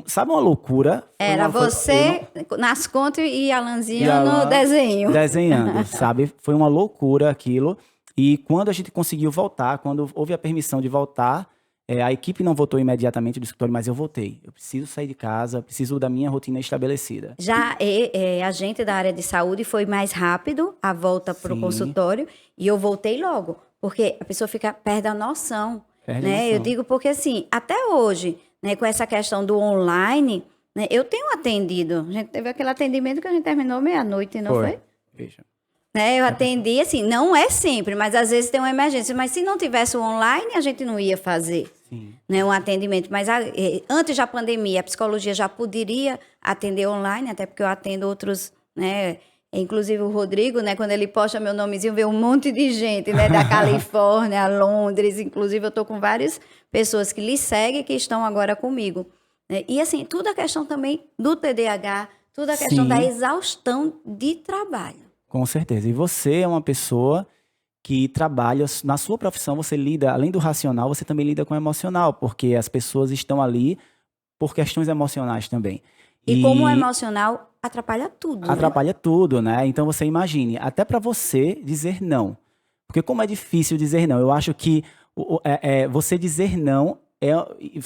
Sabe uma loucura? Era você nas contas e Alanzinho no desenho. Desenhando, sabe? Foi uma loucura aquilo. E quando a gente conseguiu voltar, quando houve a permissão de voltar, A equipe não voltou imediatamente do escritório, mas eu voltei. Eu preciso sair de casa, preciso da minha rotina estabelecida. Já a gente da área de saúde foi mais rápido a volta para o Sim. consultório e eu voltei logo, porque a pessoa perde a noção, Perde a né? noção. Eu digo porque assim, até hoje, né, com essa questão do online, né, eu tenho atendido. A gente teve aquele atendimento que a gente terminou meia-noite, não foi? Veja. Né, eu atendi, assim, não é sempre, mas às vezes tem uma emergência. Mas se não tivesse o online, a gente não ia fazer, Sim. né, um atendimento. Mas antes da pandemia, a psicologia já poderia atender online, até porque eu atendo outros, né? Inclusive o Rodrigo, né, quando ele posta meu nomezinho, vê um monte de gente, né, da Califórnia, Londres. Inclusive eu tô com várias pessoas que lhe seguem que estão agora comigo. Né? E assim, tudo a questão também do TDAH, tudo a questão Sim. da exaustão de trabalho. Com certeza. E você é uma pessoa que trabalha, na sua profissão, você lida, além do racional, você também lida com o emocional, porque as pessoas estão ali por questões emocionais também. E como o emocional atrapalha tudo, né? Atrapalha tudo, né? Então você imagine, até para você dizer não. Porque como é difícil dizer não, eu acho que você dizer não,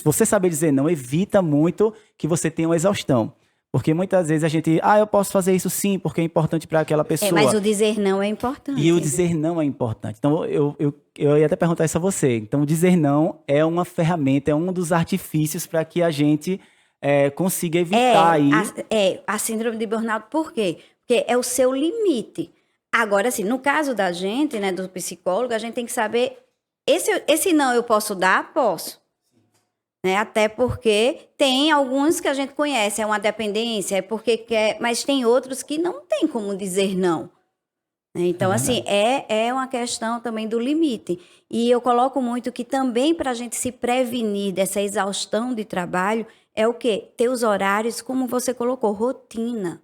você saber dizer não evita muito que você tenha uma exaustão. Porque muitas vezes a gente, eu posso fazer isso sim, porque é importante para aquela pessoa. Mas o dizer não é importante. E o dizer não é importante. Então, eu ia até perguntar isso a você. Então, o dizer não é uma ferramenta, é um dos artifícios para que a gente consiga evitar aí. A síndrome de burnout, por quê? Porque é o seu limite. Agora, assim, no caso da gente, né, do psicólogo, a gente tem que saber, esse não eu posso dar? Posso. Né? Até porque tem alguns que a gente conhece, é uma dependência, é porque quer, mas tem outros que não tem como dizer não. Então, assim, é uma questão também do limite. E eu coloco muito que também para a gente se prevenir dessa exaustão de trabalho é o quê? Ter os horários, como você colocou, rotina.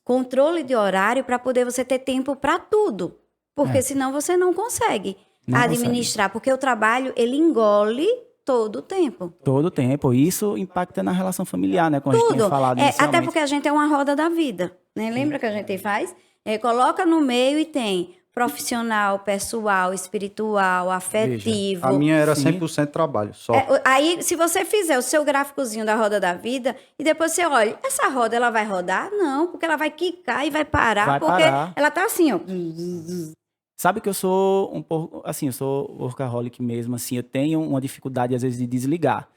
Controle de horário para poder você ter tempo para tudo. Porque senão você não consegue administrar. Porque o trabalho, ele engole todo o tempo. Todo o tempo. Isso impacta na relação familiar, né? Como a gente tinha falado inicialmente. Até porque a gente é uma roda da vida. Né? Lembra que a gente faz? Coloca no meio e tem profissional, pessoal, espiritual, afetivo. A minha era 100% trabalho, só. Aí, se você fizer o seu gráficozinho da roda da vida, e depois você olha, essa roda, ela vai rodar? Não, porque ela vai quicar e vai parar, ela tá assim, ó. Sabe que eu sou um pouco, assim, eu sou workaholic mesmo, assim, eu tenho uma dificuldade, às vezes, de desligar.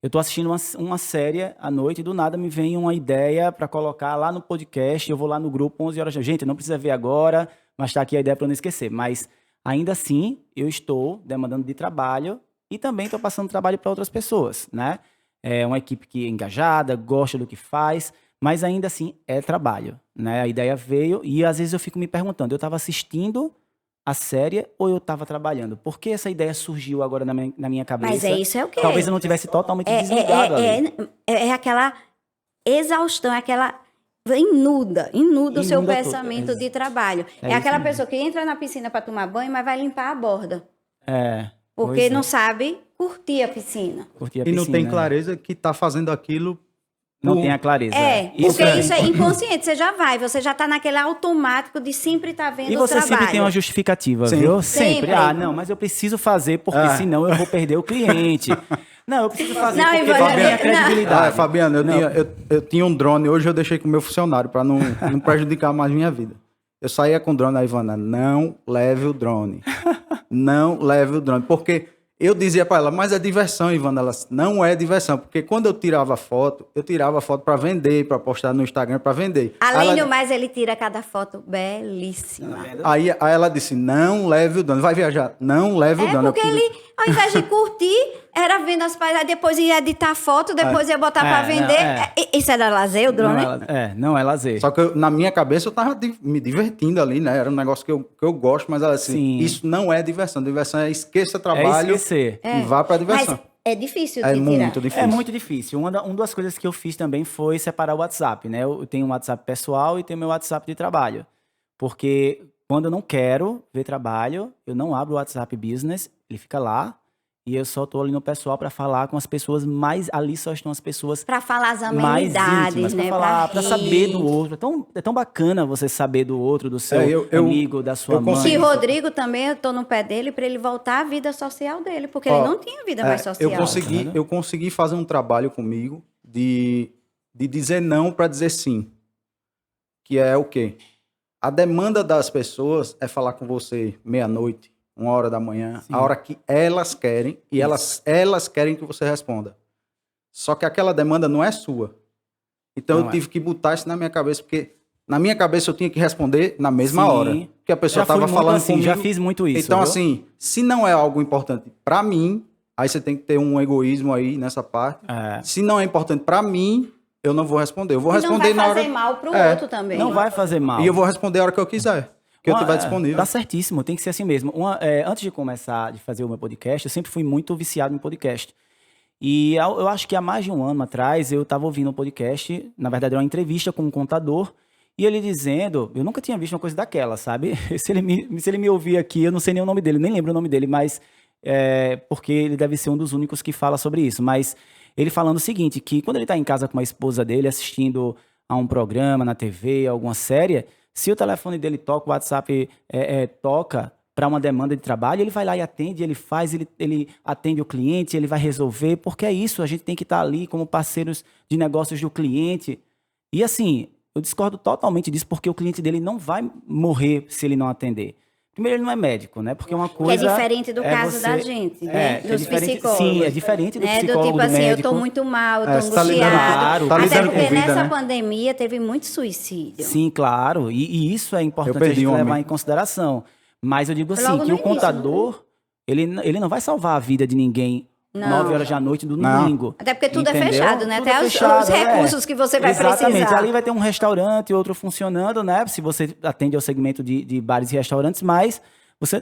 Eu tô assistindo uma série à noite e do nada me vem uma ideia para colocar lá no podcast, eu vou lá no grupo 11 horas. Gente, não precisa ver agora, mas tá aqui a ideia para não esquecer. Mas, ainda assim, eu estou demandando de trabalho e também estou passando trabalho para outras pessoas, né? É uma equipe que é engajada, gosta do que faz, mas ainda assim é trabalho, né? A ideia veio e às vezes eu fico me perguntando, eu estava assistindo a série ou eu estava trabalhando? Por que essa ideia surgiu agora na minha cabeça? Mas isso é o quê? Talvez eu não tivesse totalmente desligado ali. É aquela exaustão, é aquela... Inunda o seu Inunda pensamento tudo. de trabalho. É aquela pessoa que entra na piscina para tomar banho, mas vai limpar a borda. Porque não sabe curtir a piscina. E não tem clareza que está fazendo aquilo. Não tem a clareza. Porque isso é inconsciente. Você já está naquele automático de sempre estar vendo o trabalho. E você sempre tem uma justificativa, viu? Sempre. Não, mas eu preciso fazer porque senão eu vou perder o cliente. Não, eu preciso fazer porque vai ganhar credibilidade. Fabiano, eu tinha um drone, hoje eu deixei com o meu funcionário para não prejudicar mais minha vida. Eu saía com o drone, a Ivana, não leve o drone. Não leve o drone. Porque eu dizia para ela, mas é diversão, Ivana. Ela, não é diversão. Porque quando eu tirava foto para vender, para postar no Instagram, para vender. Além do mais, ele tira cada foto belíssima. Aí ela disse, não leve o drone. Vai viajar, não leve o drone. Porque ele, ao invés de curtir, era vendo as paisagens, depois ia editar foto, depois ia botar para vender. Isso era lazer, o drone? Não é lazer. Só que na minha cabeça eu tava me divertindo ali, né? Era um negócio que eu gosto, mas ela assim, isso não é diversão. Diversão é esqueça trabalho e vá para diversão. Mas é difícil de tirar. Muito difícil. É muito difícil. Uma das coisas que eu fiz também foi separar o WhatsApp, né? Eu tenho um WhatsApp pessoal e tenho meu WhatsApp de trabalho. Porque quando eu não quero ver trabalho, eu não abro o WhatsApp Business, ele fica lá. E eu só tô ali no pessoal para falar com as pessoas mais... Ali só estão as pessoas Para falar as mais amenidades, íntimas, né? para falar, Pra para saber rir. do outro. É tão bacana você saber do outro, do seu eu- amigo, da sua eu mãe. consegui- Que Rodrigo também, eu tô no pé dele para ele voltar à vida social dele, porque ele Ó, não tinha vida mais eu social. eu consegui fazer um trabalho comigo de dizer não para dizer sim. Que é o quê? A demanda das pessoas é falar com você meia-noite, 1h da manhã, Sim. a hora que elas querem, e elas querem que você responda. Só que aquela demanda não é sua. Então Não eu é. tive que botar isso na minha cabeça, porque na minha cabeça eu tinha que responder na mesma Sim. hora. Porque a pessoa Já fui estava muito falando assim, comigo. já fiz muito isso, Então, viu? assim, se não é algo importante para mim, aí você tem que ter um egoísmo aí nessa parte. É. Se não é importante para mim, eu não vou responder. Eu vou E não responder vai na fazer hora. mal pro É. outro também. Não vai fazer mal. E eu vou responder a hora que eu quiser. Que eu estiver disponível. Tá certíssimo, tem que ser assim mesmo. Antes de começar de fazer o meu podcast, eu sempre fui muito viciado em podcast. E eu acho que há mais de um ano atrás eu estava ouvindo um podcast, na verdade era uma entrevista com um contador, e ele dizendo, eu nunca tinha visto uma coisa daquela, sabe? Se ele me ouvir aqui, eu não sei nem o nome dele, nem lembro o nome dele, mas porque ele deve ser um dos únicos que fala sobre isso. Mas ele falando o seguinte, que quando ele está em casa com a esposa dele, assistindo a um programa na TV, alguma série, se o telefone dele toca, o WhatsApp toca para uma demanda de trabalho, ele vai lá e atende, ele faz, ele atende o cliente, ele vai resolver, porque é isso, a gente tem que estar ali como parceiros de negócios do cliente. E assim, eu discordo totalmente disso, porque o cliente dele não vai morrer se ele não atender. Primeiro, ele não é médico, né? Porque uma Que é coisa... diferente do caso da gente, né? Dos diferente, psicólogos. sim, é diferente do né? psicólogo, Do tipo do assim, médico. eu tô muito mal, eu tô você tá lidando- angustiado. Claro, tá Até lidando com porque vida, nessa né? pandemia teve muito suicídio. Sim, claro. E isso é importante a perdi gente um levar amigo. em consideração. Mas eu digo Foi assim, logo que no o início, contador, ele não vai salvar a vida de ninguém Não. 9 horas da noite do Não. domingo. Até porque tudo é Entendeu? fechado, né? Tudo Até é os fechado, recursos que você vai Exatamente. precisar. Ali vai ter um restaurante, outro funcionando, né? Se você atende ao segmento de bares e restaurantes, mas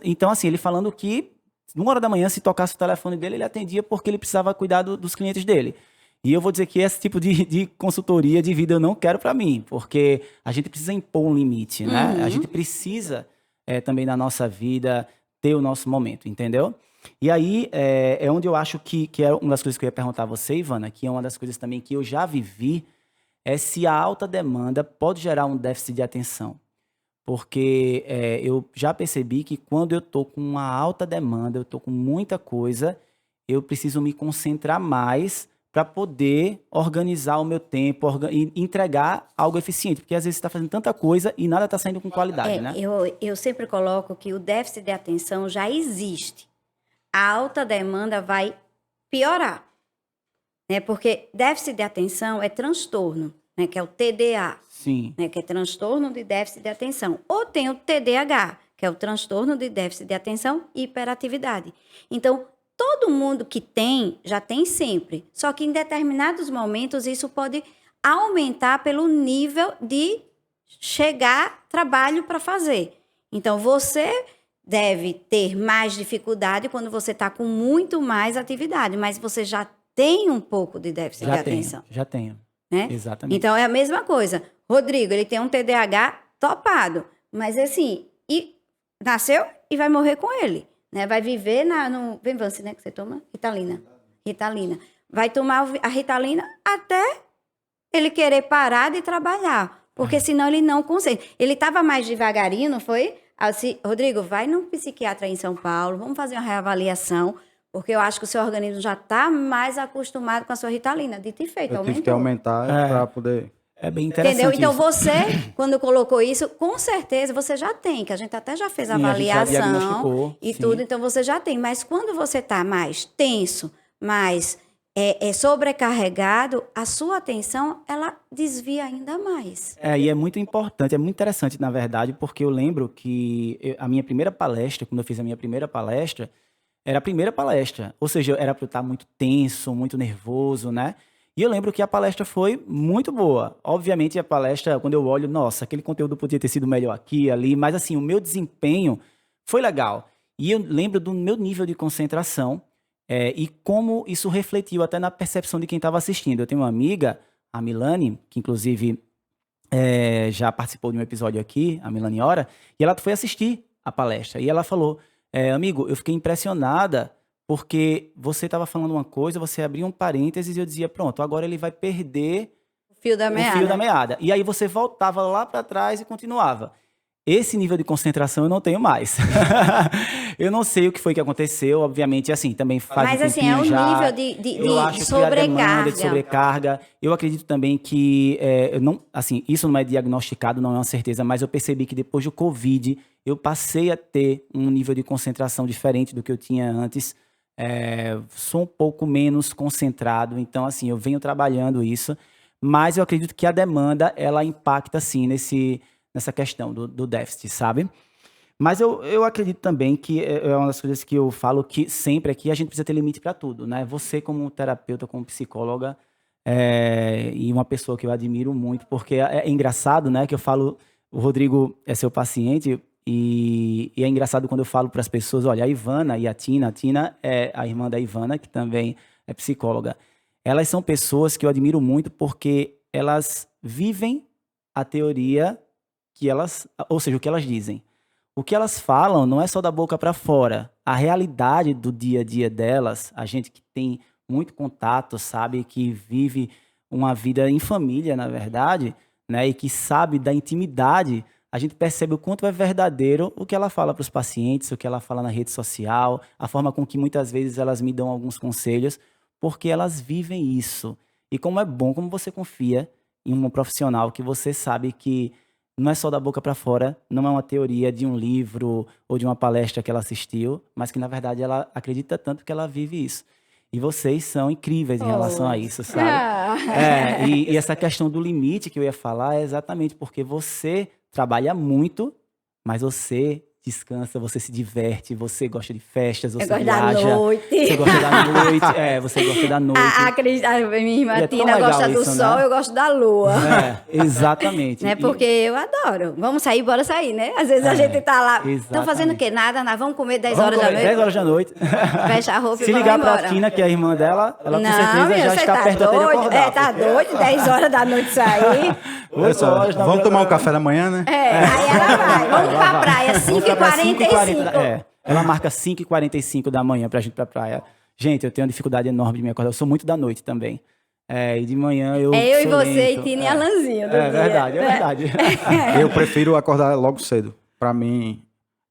então, assim, ele falando que 1h da manhã, se tocasse o telefone dele, ele atendia porque ele precisava cuidar dos clientes dele. E eu vou dizer que esse tipo de consultoria de vida eu não quero para mim, porque a gente precisa impor um limite, né? A gente precisa também na nossa vida ter o nosso momento, entendeu? E aí é onde eu acho que é uma das coisas que eu ia perguntar a você, Ivana, que é uma das coisas também que eu já vivi, é se a alta demanda pode gerar um déficit de atenção. Porque eu já percebi que quando eu estou com uma alta demanda, eu estou com muita coisa, eu preciso me concentrar mais para poder organizar o meu tempo e entregar algo eficiente. Porque às vezes você está fazendo tanta coisa e nada está saindo com qualidade, né? Eu sempre coloco que o déficit de atenção já existe. A alta demanda vai piorar. Né? Porque déficit de atenção é transtorno, né? Que é o TDA. Sim. Né, que é transtorno de déficit de atenção. Ou tem o TDAH, que é o transtorno de déficit de atenção e hiperatividade. Então, todo mundo que tem, já tem sempre. Só que em determinados momentos isso pode aumentar pelo nível de chegar trabalho para fazer. Então, você deve ter mais dificuldade quando você está com muito mais atividade, mas você já tem um pouco de déficit de atenção. Já tenho. Né? Exatamente. Então, é a mesma coisa. Rodrigo, ele tem um TDAH topado, mas assim, nasceu e vai morrer com ele, né? Vai viver no Venvance, né, que você toma? Ritalina. Vai tomar a Ritalina até ele querer parar de trabalhar, porque senão ele não consegue. Ele estava mais devagarinho, não foi? Assim, Rodrigo, vai num psiquiatra aí em São Paulo, vamos fazer uma reavaliação, porque eu acho que o seu organismo já está mais acostumado com a sua Ritalina. Dito e feito, Eu tive aumentou. que aumentar para poder... É bem interessante. Entendeu? Então isso. você, quando colocou isso, com certeza você já tem, que a gente até já fez a Sim, a gente já avaliação diagnosticou, e sim. tudo, então você já tem. Mas quando você está mais tenso, mais sobrecarregado, a sua atenção, ela desvia ainda mais. E é muito importante, é muito interessante, na verdade, porque eu lembro que a minha primeira palestra, quando eu fiz a minha primeira palestra, era a primeira palestra. Ou seja, era para eu estar muito tenso, muito nervoso, né? E eu lembro que a palestra foi muito boa. Obviamente, a palestra, quando eu olho, nossa, aquele conteúdo podia ter sido melhor aqui, ali, mas assim, o meu desempenho foi legal. E eu lembro do meu nível de concentração e como isso refletiu até na percepção de quem estava assistindo. Eu tenho uma amiga, a Milane, que inclusive já participou de um episódio aqui, a Milane Ora, e ela foi assistir a palestra. E ela falou, amigo, eu fiquei impressionada porque você estava falando uma coisa, você abria um parênteses e eu dizia, pronto, agora ele vai perder O fio da meada. o fio da meada. E aí você voltava lá para trás e continuava. Esse nível de concentração eu não tenho mais. Eu não sei o que foi que aconteceu, obviamente, assim, também faz Mas um assim, tempinho é um já. nível Eu acho de que a demanda sobrecarga. de sobrecarga. Eu acredito também que, eu não, assim, isso não é diagnosticado, não é uma certeza, mas eu percebi que depois do Covid, eu passei a ter um nível de concentração diferente do que eu tinha antes. Sou um pouco menos concentrado, então, assim, eu venho trabalhando isso, mas eu acredito que a demanda, ela impacta, sim, nessa questão do déficit, sabe? Mas eu acredito também que é uma das coisas que eu falo que sempre aqui a gente precisa ter limite para tudo, né? Você como terapeuta, como psicóloga, e uma pessoa que eu admiro muito, porque é engraçado, né? Que eu falo, o Rodrigo é seu paciente e é engraçado quando eu falo para as pessoas, olha, a Ivana e a Tina é a irmã da Ivana, que também é psicóloga. Elas são pessoas que eu admiro muito porque elas vivem a teoria ou seja, o que elas dizem. O que elas falam não é só da boca para fora. A realidade do dia a dia delas, a gente que tem muito contato, sabe, que vive uma vida em família, na verdade, né, e que sabe da intimidade, a gente percebe o quanto é verdadeiro o que ela fala para os pacientes, o que ela fala na rede social, a forma com que muitas vezes elas me dão alguns conselhos, porque elas vivem isso. E como é bom, como você confia em um profissional que você sabe que não é só da boca para fora, não é uma teoria de um livro ou de uma palestra que ela assistiu, mas que, na verdade, ela acredita tanto que ela vive isso. E vocês são incríveis em relação a isso, sabe? E essa questão do limite que eu ia falar é exatamente porque você trabalha muito, mas você descansa, você se diverte, você gosta de festas, você gosto viaja. da noite. Você gosta da noite, você gosta da noite. A minha irmã E é tão Tina legal gosta do isso, sol, né? eu gosto da lua. Exatamente. Né? Porque eu adoro. Vamos sair, bora sair, né? Às vezes a gente tá lá. Estão exatamente. fazendo o quê? Nada, nada. Vamos comer 10 Vamos horas da comer noite. 10 horas da noite. Fecha a roupa Se e vamos ligar pra embora. Tina, que é a irmã dela, ela com Não, certeza já você está tá perto até de doido. acordar. Tá doido, 10 horas da noite sair. Vamos tomar um café da manhã, né? Aí ela vai. Vamos pra praia, Vamos pra 5h45. Ela marca 5h45 da manhã pra gente ir pra praia. Gente, eu tenho uma dificuldade enorme de me acordar. Eu sou muito da noite também. E de manhã eu Eu e sou você lento. e Tina e Alanzinho do dia. Verdade, é verdade. Eu prefiro acordar logo cedo. Pra mim,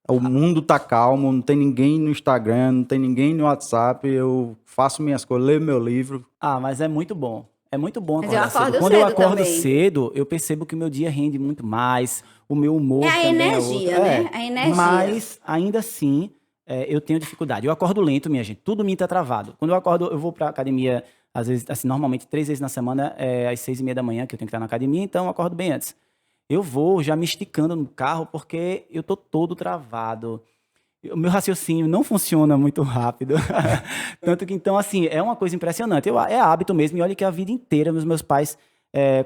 o mundo tá calmo, não tem ninguém no Instagram, não tem ninguém no WhatsApp. Eu faço minhas coisas, leio meu livro. Mas é muito bom. É muito bom Mas eu acordar acordo cedo. Quando eu cedo acordo também. cedo, eu percebo que o meu dia rende muito mais, o meu humor É a também energia, é outro. né? A energia. Mas, ainda assim, eu tenho dificuldade. Eu acordo lento, minha gente. Tudo me tá travado. Quando eu acordo, eu vou pra academia, às vezes, assim, normalmente 3 vezes na semana, às 6h30 da manhã, que eu tenho que estar na academia, então eu acordo bem antes. Eu vou já me esticando no carro, porque eu tô todo travado. O meu raciocínio não funciona muito rápido. Tanto que, então, assim, é uma coisa impressionante. É hábito mesmo. E olha que a vida inteira meus pais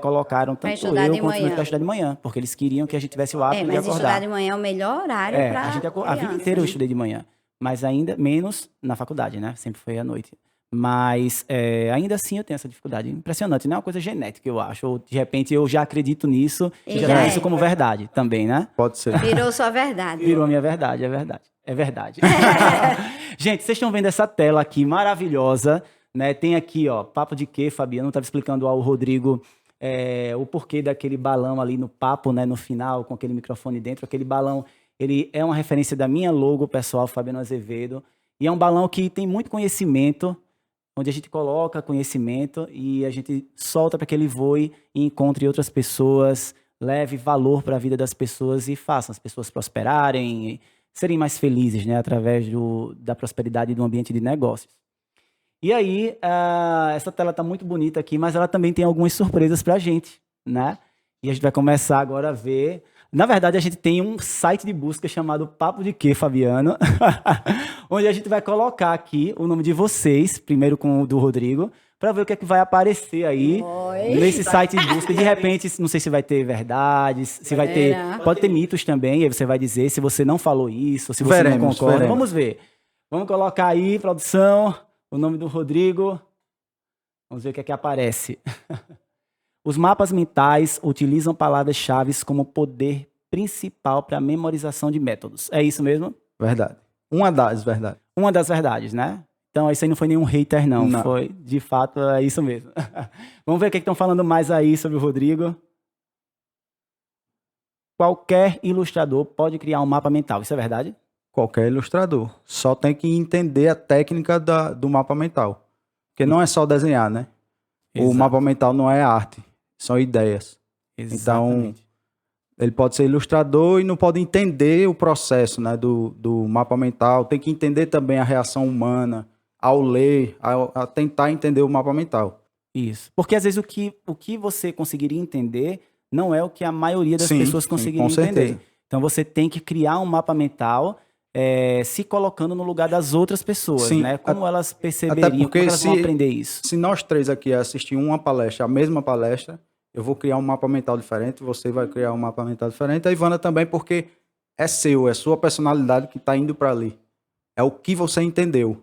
colocaram Pra tanto estudar eu de quanto manhã. para estudar de manhã. Porque eles queriam que a gente tivesse o hábito de Mas estudar acordar. de manhã é o melhor horário pra A vida inteira eu estudei de manhã. Mas ainda menos na faculdade, né? Sempre foi à noite. Mas ainda assim eu tenho essa dificuldade. Impressionante, não é uma coisa genética, eu acho. Ou de repente eu já acredito nisso e já já tenho é. isso como verdade também, né? Pode ser. Virou sua verdade. Virou a minha verdade, é verdade. É verdade. Gente, vocês estão vendo essa tela aqui maravilhosa, né? Tem aqui, ó, papo de quê, Fabiano? Estava explicando ao Rodrigo o porquê daquele balão ali no papo, né? No final, com aquele microfone dentro. Aquele balão, ele é uma referência da minha logo, pessoal, Fabiano Azevedo. E é um balão que tem muito conhecimento, onde a gente coloca conhecimento e a gente solta para que ele voe e encontre outras pessoas, leve valor para a vida das pessoas e faça as pessoas prosperarem, serem mais felizes, né, através da prosperidade do ambiente de negócios. E aí, essa tela está muito bonita aqui, mas ela também tem algumas surpresas para a gente, né? E a gente vai começar agora a ver. Na verdade, a gente tem um site de busca chamado Papo de Quê, Fabiano? Onde a gente vai colocar aqui o nome de vocês, primeiro com o do Rodrigo, para ver o que é que vai aparecer aí nesse site de busca. De repente, não sei se vai ter verdades, se vai ter... Pode ter mitos também, e aí você vai dizer se você não falou isso, se você não concorda. Vamos ver. Vamos colocar aí, produção, o nome do Rodrigo. Vamos ver o que é que aparece. Os mapas mentais utilizam palavras-chave como poder principal para a memorização de métodos. É isso mesmo? Verdade. Uma das verdades. Uma das verdades, né? Então, isso aí não foi nenhum hater, não. Não. Foi, de fato, é isso mesmo. Vamos ver o que estão falando mais aí sobre o Rodrigo. Qualquer ilustrador pode criar um mapa mental. Isso é verdade? Qualquer ilustrador. Só tem que entender a técnica do mapa mental. Porque não é só desenhar, né? O Exato. mapa mental não é arte, são ideias. Exatamente. Ele pode ser ilustrador e não pode entender o processo, né, do mapa mental. Tem que entender também a reação humana ao ler, a tentar entender o mapa mental. Isso. Porque às vezes o que você conseguiria entender não é o que a maioria das Sim, pessoas sim, conseguiria com certeza. entender. Então você tem que criar um mapa mental se colocando no lugar das outras pessoas, Sim, né? Como elas até perceberiam, porque como elas vão aprender isso. Se nós três aqui assistir uma palestra, a mesma palestra, eu vou criar um mapa mental diferente, você vai criar um mapa mental diferente, a Ivana também, porque é seu, é sua personalidade que está indo para ali. É o que você entendeu.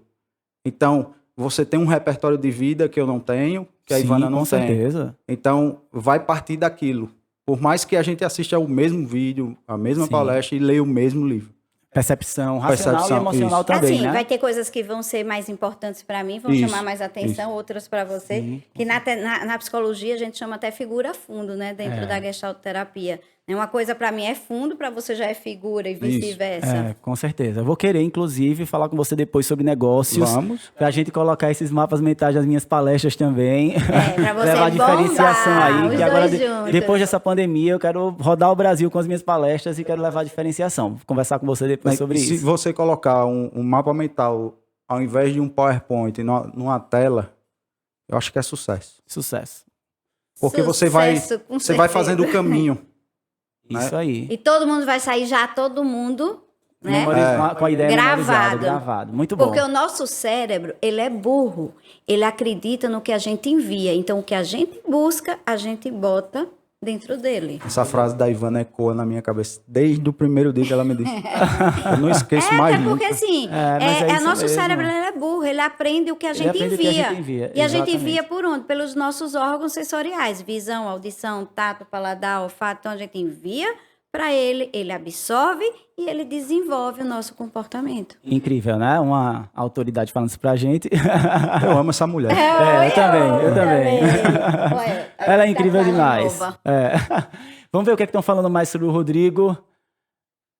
Então, você tem um repertório de vida que eu não tenho, que a Sim, Ivana não com tem. certeza. Então, vai partir daquilo. Por mais que a gente assista o mesmo vídeo, a mesma Sim. palestra e leia o mesmo livro. Percepção racional Percepção, e emocional isso. também, Assim, né? vai ter coisas que vão ser mais importantes para mim, vão Isso, chamar mais atenção, outras para você. Sim. Que na psicologia a gente chama até figura fundo, né? Dentro da gestalterapia. Uma coisa para mim é fundo, para você já é figura e vice-versa. É, com certeza. Eu vou querer, inclusive, falar com você depois sobre negócios. Vamos. Pra gente colocar esses mapas mentais nas minhas palestras também. Pra você Levar diferenciação bombar, aí. os Que agora, dois juntos. depois dessa pandemia, eu quero rodar o Brasil com as minhas palestras e quero levar diferenciação. Vou conversar com você depois sobre Se isso. você colocar um mapa mental ao invés de um PowerPoint numa tela, eu acho que é sucesso. Sucesso. Porque Sucesso, você vai certeza. fazendo o caminho. Né? Isso aí. E todo mundo vai sair já, todo mundo, né? Com a ideia memorizada, Gravado. gravado. Muito bom. Porque o nosso cérebro, ele é burro. Ele acredita no que a gente envia. Então, o que a gente busca, a gente bota dentro dele. Essa frase da Ivana ecoa na minha cabeça desde o primeiro dia que ela me disse. Eu não esqueço mais Até porque nunca. assim, mas é isso nosso mesmo. cérebro ele é burro, ele aprende o que a gente aprende o que a gente envia, E a gente exatamente. envia por onde? Pelos nossos órgãos sensoriais, visão, audição, tato, paladar, olfato. Então a gente envia para ele absorve e ele desenvolve o nosso comportamento. Incrível, né? Uma autoridade falando isso pra gente. Eu amo essa mulher. Eu também. Olha, Ela é tá incrível falando demais. nova. Vamos ver o que estão falando mais sobre o Rodrigo.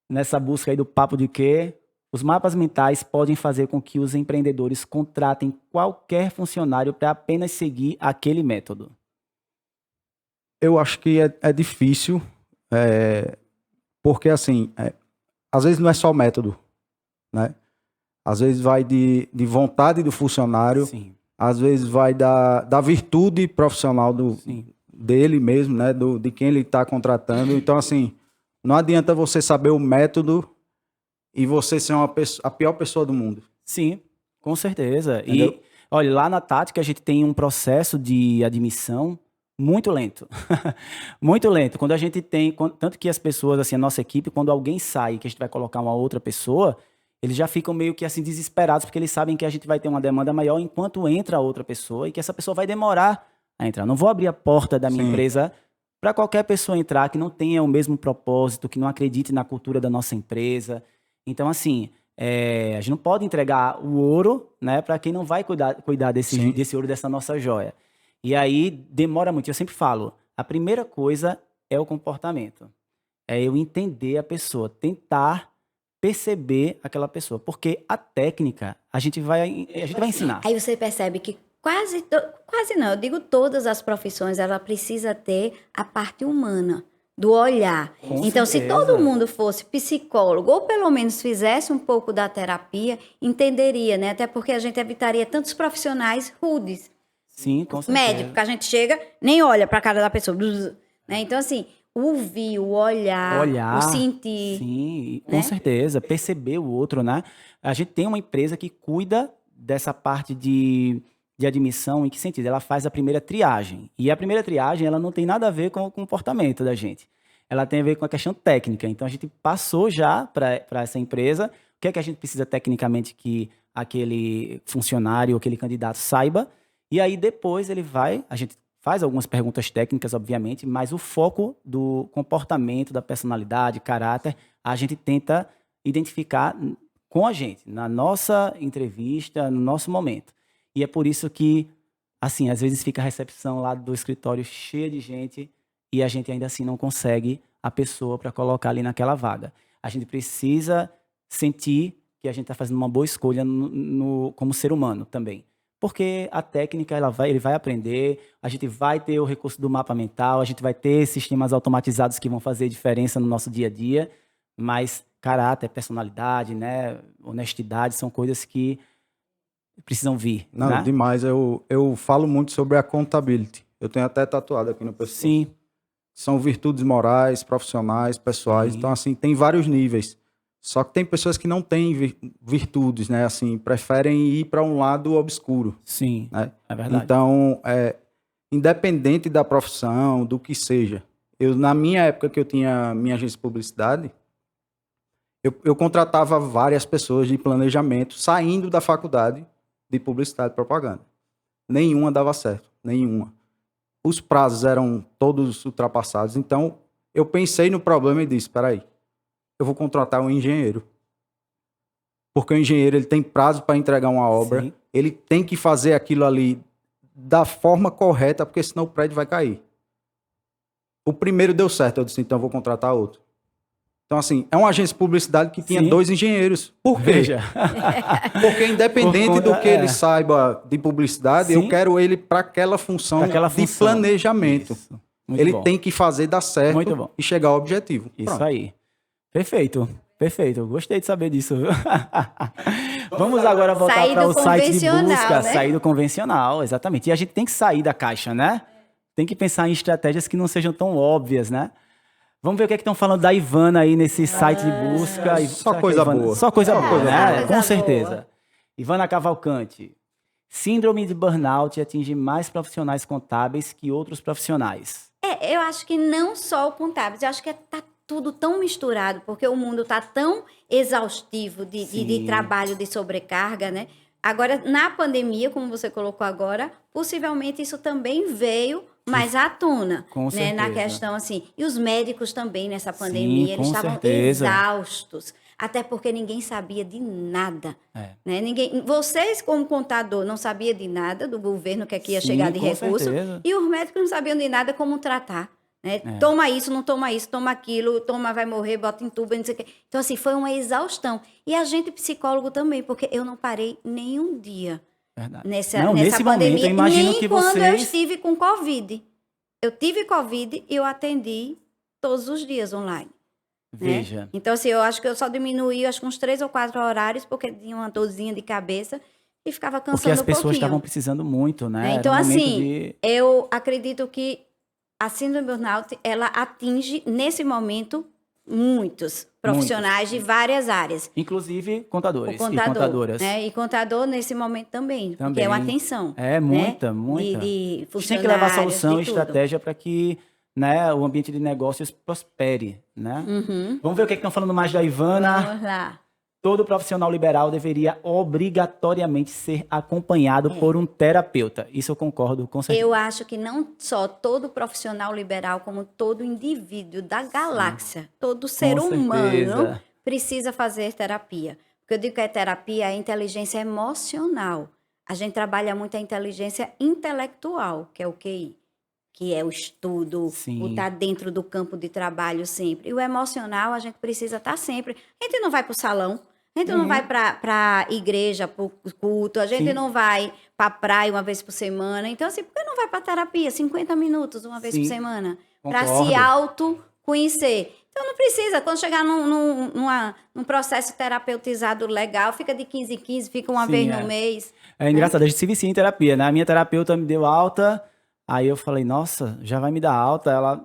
Nessa busca aí do papo de quê? Os mapas mentais podem fazer com que os empreendedores contratem qualquer funcionário para apenas seguir aquele método. Eu acho que é difícil, porque assim, às vezes não é só método, né? Às vezes vai de vontade do funcionário, Sim, às vezes vai da virtude profissional sim. dele mesmo, né? De quem ele está contratando. Então, assim, não adianta você saber o método e você ser a pior pessoa do mundo. Sim, com certeza. Entendeu? E, olha, lá na Tática a gente tem um processo de admissão muito lento. Muito lento. Quando a gente tem... Tanto que as pessoas, assim, a nossa equipe, quando alguém sai que a gente vai colocar uma outra pessoa, eles já ficam meio que, assim, desesperados, porque eles sabem que a gente vai ter uma demanda maior enquanto entra a outra pessoa e que essa pessoa vai demorar a entrar. Não vou abrir a porta da minha Sim. empresa para qualquer pessoa entrar que não tenha o mesmo propósito, que não acredite na cultura da nossa empresa. Então, assim, a gente não pode entregar o ouro, né, para quem não vai cuidar Sim. desse ouro, dessa nossa joia. E aí demora muito. Eu sempre falo, a primeira coisa é o comportamento. É eu entender a pessoa, tentar perceber aquela pessoa. Porque a técnica a gente vai ensinar. Aí você percebe que quase não, eu digo todas as profissões, ela precisa ter a parte humana, do olhar. Com Então, se certeza. todo mundo fosse psicólogo, ou pelo menos fizesse um pouco da terapia, entenderia, né? Até porque a gente evitaria tantos profissionais rudes. Sim, com certeza. Médico, que a gente chega, nem olha pra cara da pessoa. Né? Então, assim, o ouvir, o olhar, o sentir. Sim, né? com certeza. Perceber o outro, né? A gente tem uma empresa que cuida dessa parte de admissão. Em que sentido? Ela faz a primeira triagem. E a primeira triagem, ela não tem nada a ver com o comportamento da gente. Ela tem a ver com a questão técnica. Então, a gente passou já para essa empresa o que é que a gente precisa tecnicamente que aquele funcionário, aquele candidato saiba. E aí, depois, a gente faz algumas perguntas técnicas, obviamente, mas o foco do comportamento, da personalidade, caráter, a gente tenta identificar com a gente, na nossa entrevista, no nosso momento. E é por isso que, assim, às vezes fica a recepção lá do escritório cheia de gente e a gente ainda assim não consegue a pessoa para colocar ali naquela vaga. A gente precisa sentir que a gente está fazendo uma boa escolha como ser humano também. Porque a técnica ele vai aprender, a gente vai ter o recurso do mapa mental, a gente vai ter sistemas automatizados que vão fazer diferença no nosso dia a dia, mas caráter, personalidade, né, honestidade são coisas que precisam vir. Não, né? demais. Eu falo muito sobre accountability. Eu tenho até tatuado aqui no pescoço. Sim. São virtudes morais, profissionais, pessoais. Sim. Então, assim, tem vários níveis. Só que tem pessoas que não têm virtudes, né? Assim, preferem ir para um lado obscuro. Sim, né? é verdade. Então, independente da profissão, do que seja, na minha época que eu tinha minha agência de publicidade, eu contratava várias pessoas de planejamento saindo da faculdade de publicidade e propaganda. Nenhuma dava certo, nenhuma. Os prazos eram todos ultrapassados. Então, eu pensei no problema e disse, espera aí, eu vou contratar um engenheiro. Porque o engenheiro ele tem prazo para entregar uma obra, Sim. ele tem que fazer aquilo ali da forma correta, porque senão o prédio vai cair. O primeiro deu certo, eu disse, então eu vou contratar outro. Então, assim, é uma agência de publicidade que tinha Sim. 2 engenheiros. Por quê? Veja. Porque independente Por conta- do que ele saiba de publicidade, Sim. eu quero ele para aquela função de planejamento. Isso. Muito Ele bom. tem que fazer dar certo Muito bom. e chegar ao objetivo. Isso Pronto. aí. Perfeito. Perfeito. Gostei de saber disso. Viu? Vamos agora voltar Sair para do o site de convencional, busca. né? Sair do convencional, exatamente. E a gente tem que sair da caixa, né? Tem que pensar em estratégias que não sejam tão óbvias, né? Vamos ver o que é que estão falando da Ivana aí nesse site de busca. Só Será que coisa a Ivana- boa. Só coisa Só boa, coisa né? boa. Com Coisa certeza. boa. Ivana Cavalcante. Síndrome de burnout atinge mais profissionais contábeis que outros profissionais. Eu acho que não só o contábeis, eu acho que tá tudo tão misturado, porque o mundo tá tão exaustivo de Sim. trabalho, de sobrecarga, né? Agora, na pandemia, como você colocou agora, possivelmente isso também veio mais à tona, Com né? Na certeza. questão assim. E os médicos também nessa Sim, pandemia, eles com estavam certeza. exaustos, até porque ninguém sabia de nada. É. Né? Vocês, como contador, não sabiam de nada do governo que aqui ia Sim, chegar de com recurso, certeza. e os médicos não sabiam de nada como tratar. Né? É. Toma isso, não toma isso, toma aquilo, toma, vai morrer, bota em tubo, não sei o quê. Então, assim, foi uma exaustão. E a gente, psicólogo também, porque eu não parei nenhum dia Verdade. nessa Não, nesse pandemia, momento, eu imagino nem que quando eu vocês... estive com Covid. Eu tive Covid e eu atendi todos os dias online. Né? Veja. Então, assim, eu acho que eu só diminuí, acho que uns 3 ou 4 horários, porque tinha uma dorzinha de cabeça e ficava cansando Porque as um pessoas pouquinho. estavam precisando muito, né? Né? Era Então, um momento assim, de- eu acredito que a síndrome de burnout, ela atinge, nesse momento, muitos profissionais de várias áreas. Inclusive contadores O contador, e contadoras. né? E contador nesse momento também, porque Também. é uma tensão. É, muita, né? muita. De A gente tem que levar funcionários, solução e de tudo. estratégia para que, né, o ambiente de negócios prospere, né? Uhum. Vamos ver o que estão falando mais da Ivana. Vamos lá. Todo profissional liberal deveria obrigatoriamente ser acompanhado por um terapeuta. Isso eu concordo com certeza. Eu acho que não só todo profissional liberal, como todo indivíduo da galáxia, todo ser humano certeza. precisa fazer terapia. Porque eu digo que a terapia é inteligência emocional. A gente trabalha muito a inteligência intelectual, que é o QI, que é o estudo, Sim. o estar dentro do campo de trabalho sempre. E o emocional, a gente precisa estar sempre. A gente não vai para o salão, a gente não vai para a igreja, para o culto, a gente Sim. não vai para a praia uma vez por semana. Então, assim, por que não vai para terapia 50 minutos uma vez Sim. por semana? Para Concordo. se autoconhecer. Então, não precisa. Quando chegar num processo terapeutizado legal, fica de 15 em 15, fica uma Sim, vez é. no mês. É engraçado, a gente se vicia em terapia, né? A minha terapeuta me deu alta, aí eu falei, nossa, já vai me dar alta. Ela,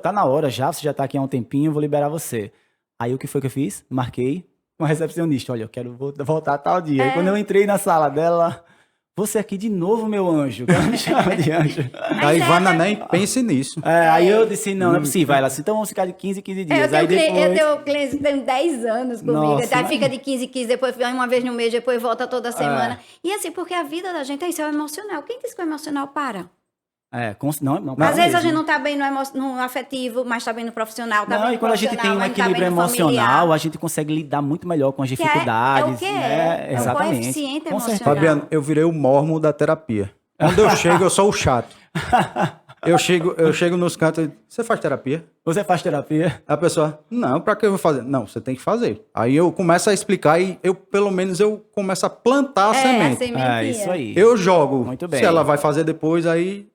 tá na hora já, você já tá aqui há um tempinho, eu vou liberar você. Aí o que foi que eu fiz? Marquei com a recepcionista, olha, eu quero voltar tal dia. Aí quando eu entrei na sala dela, você aqui de novo, meu anjo, que ela me chama de anjo. A Ivana nem pense nisso. Aí eu disse, não é possível. Ela disse, então vamos ficar de 15 em 15 dias. Eu Aí tenho depois... clientes que tem 10 anos comigo. Nossa, Então, mas- fica de 15 em 15, depois vai uma vez no mês, depois volta toda semana. E assim, porque a vida da gente é isso, é o emocional. Quem disse que o emocional para? Não, Às vezes a mesmo. gente não tá bem no afetivo, mas tá bem no profissional, tá Não, bem e no quando a gente tem profissional, um mas não tá equilíbrio bem no emocional, familiar. a gente consegue lidar muito melhor com as Que dificuldades. é o que né? é o Exatamente. coeficiente Com emocional. certeza. Fabiano, eu virei o mormon da terapia. Quando eu chego, eu sou o chato. Eu chego nos cantos e digo, você faz terapia? Você faz terapia? A pessoa, não, pra que eu vou fazer? Não, você tem que fazer. Aí eu começo a explicar e pelo menos eu começo a plantar a semente. sementinha. Isso aí. Eu jogo. Muito bem. Se ela vai fazer depois, aí...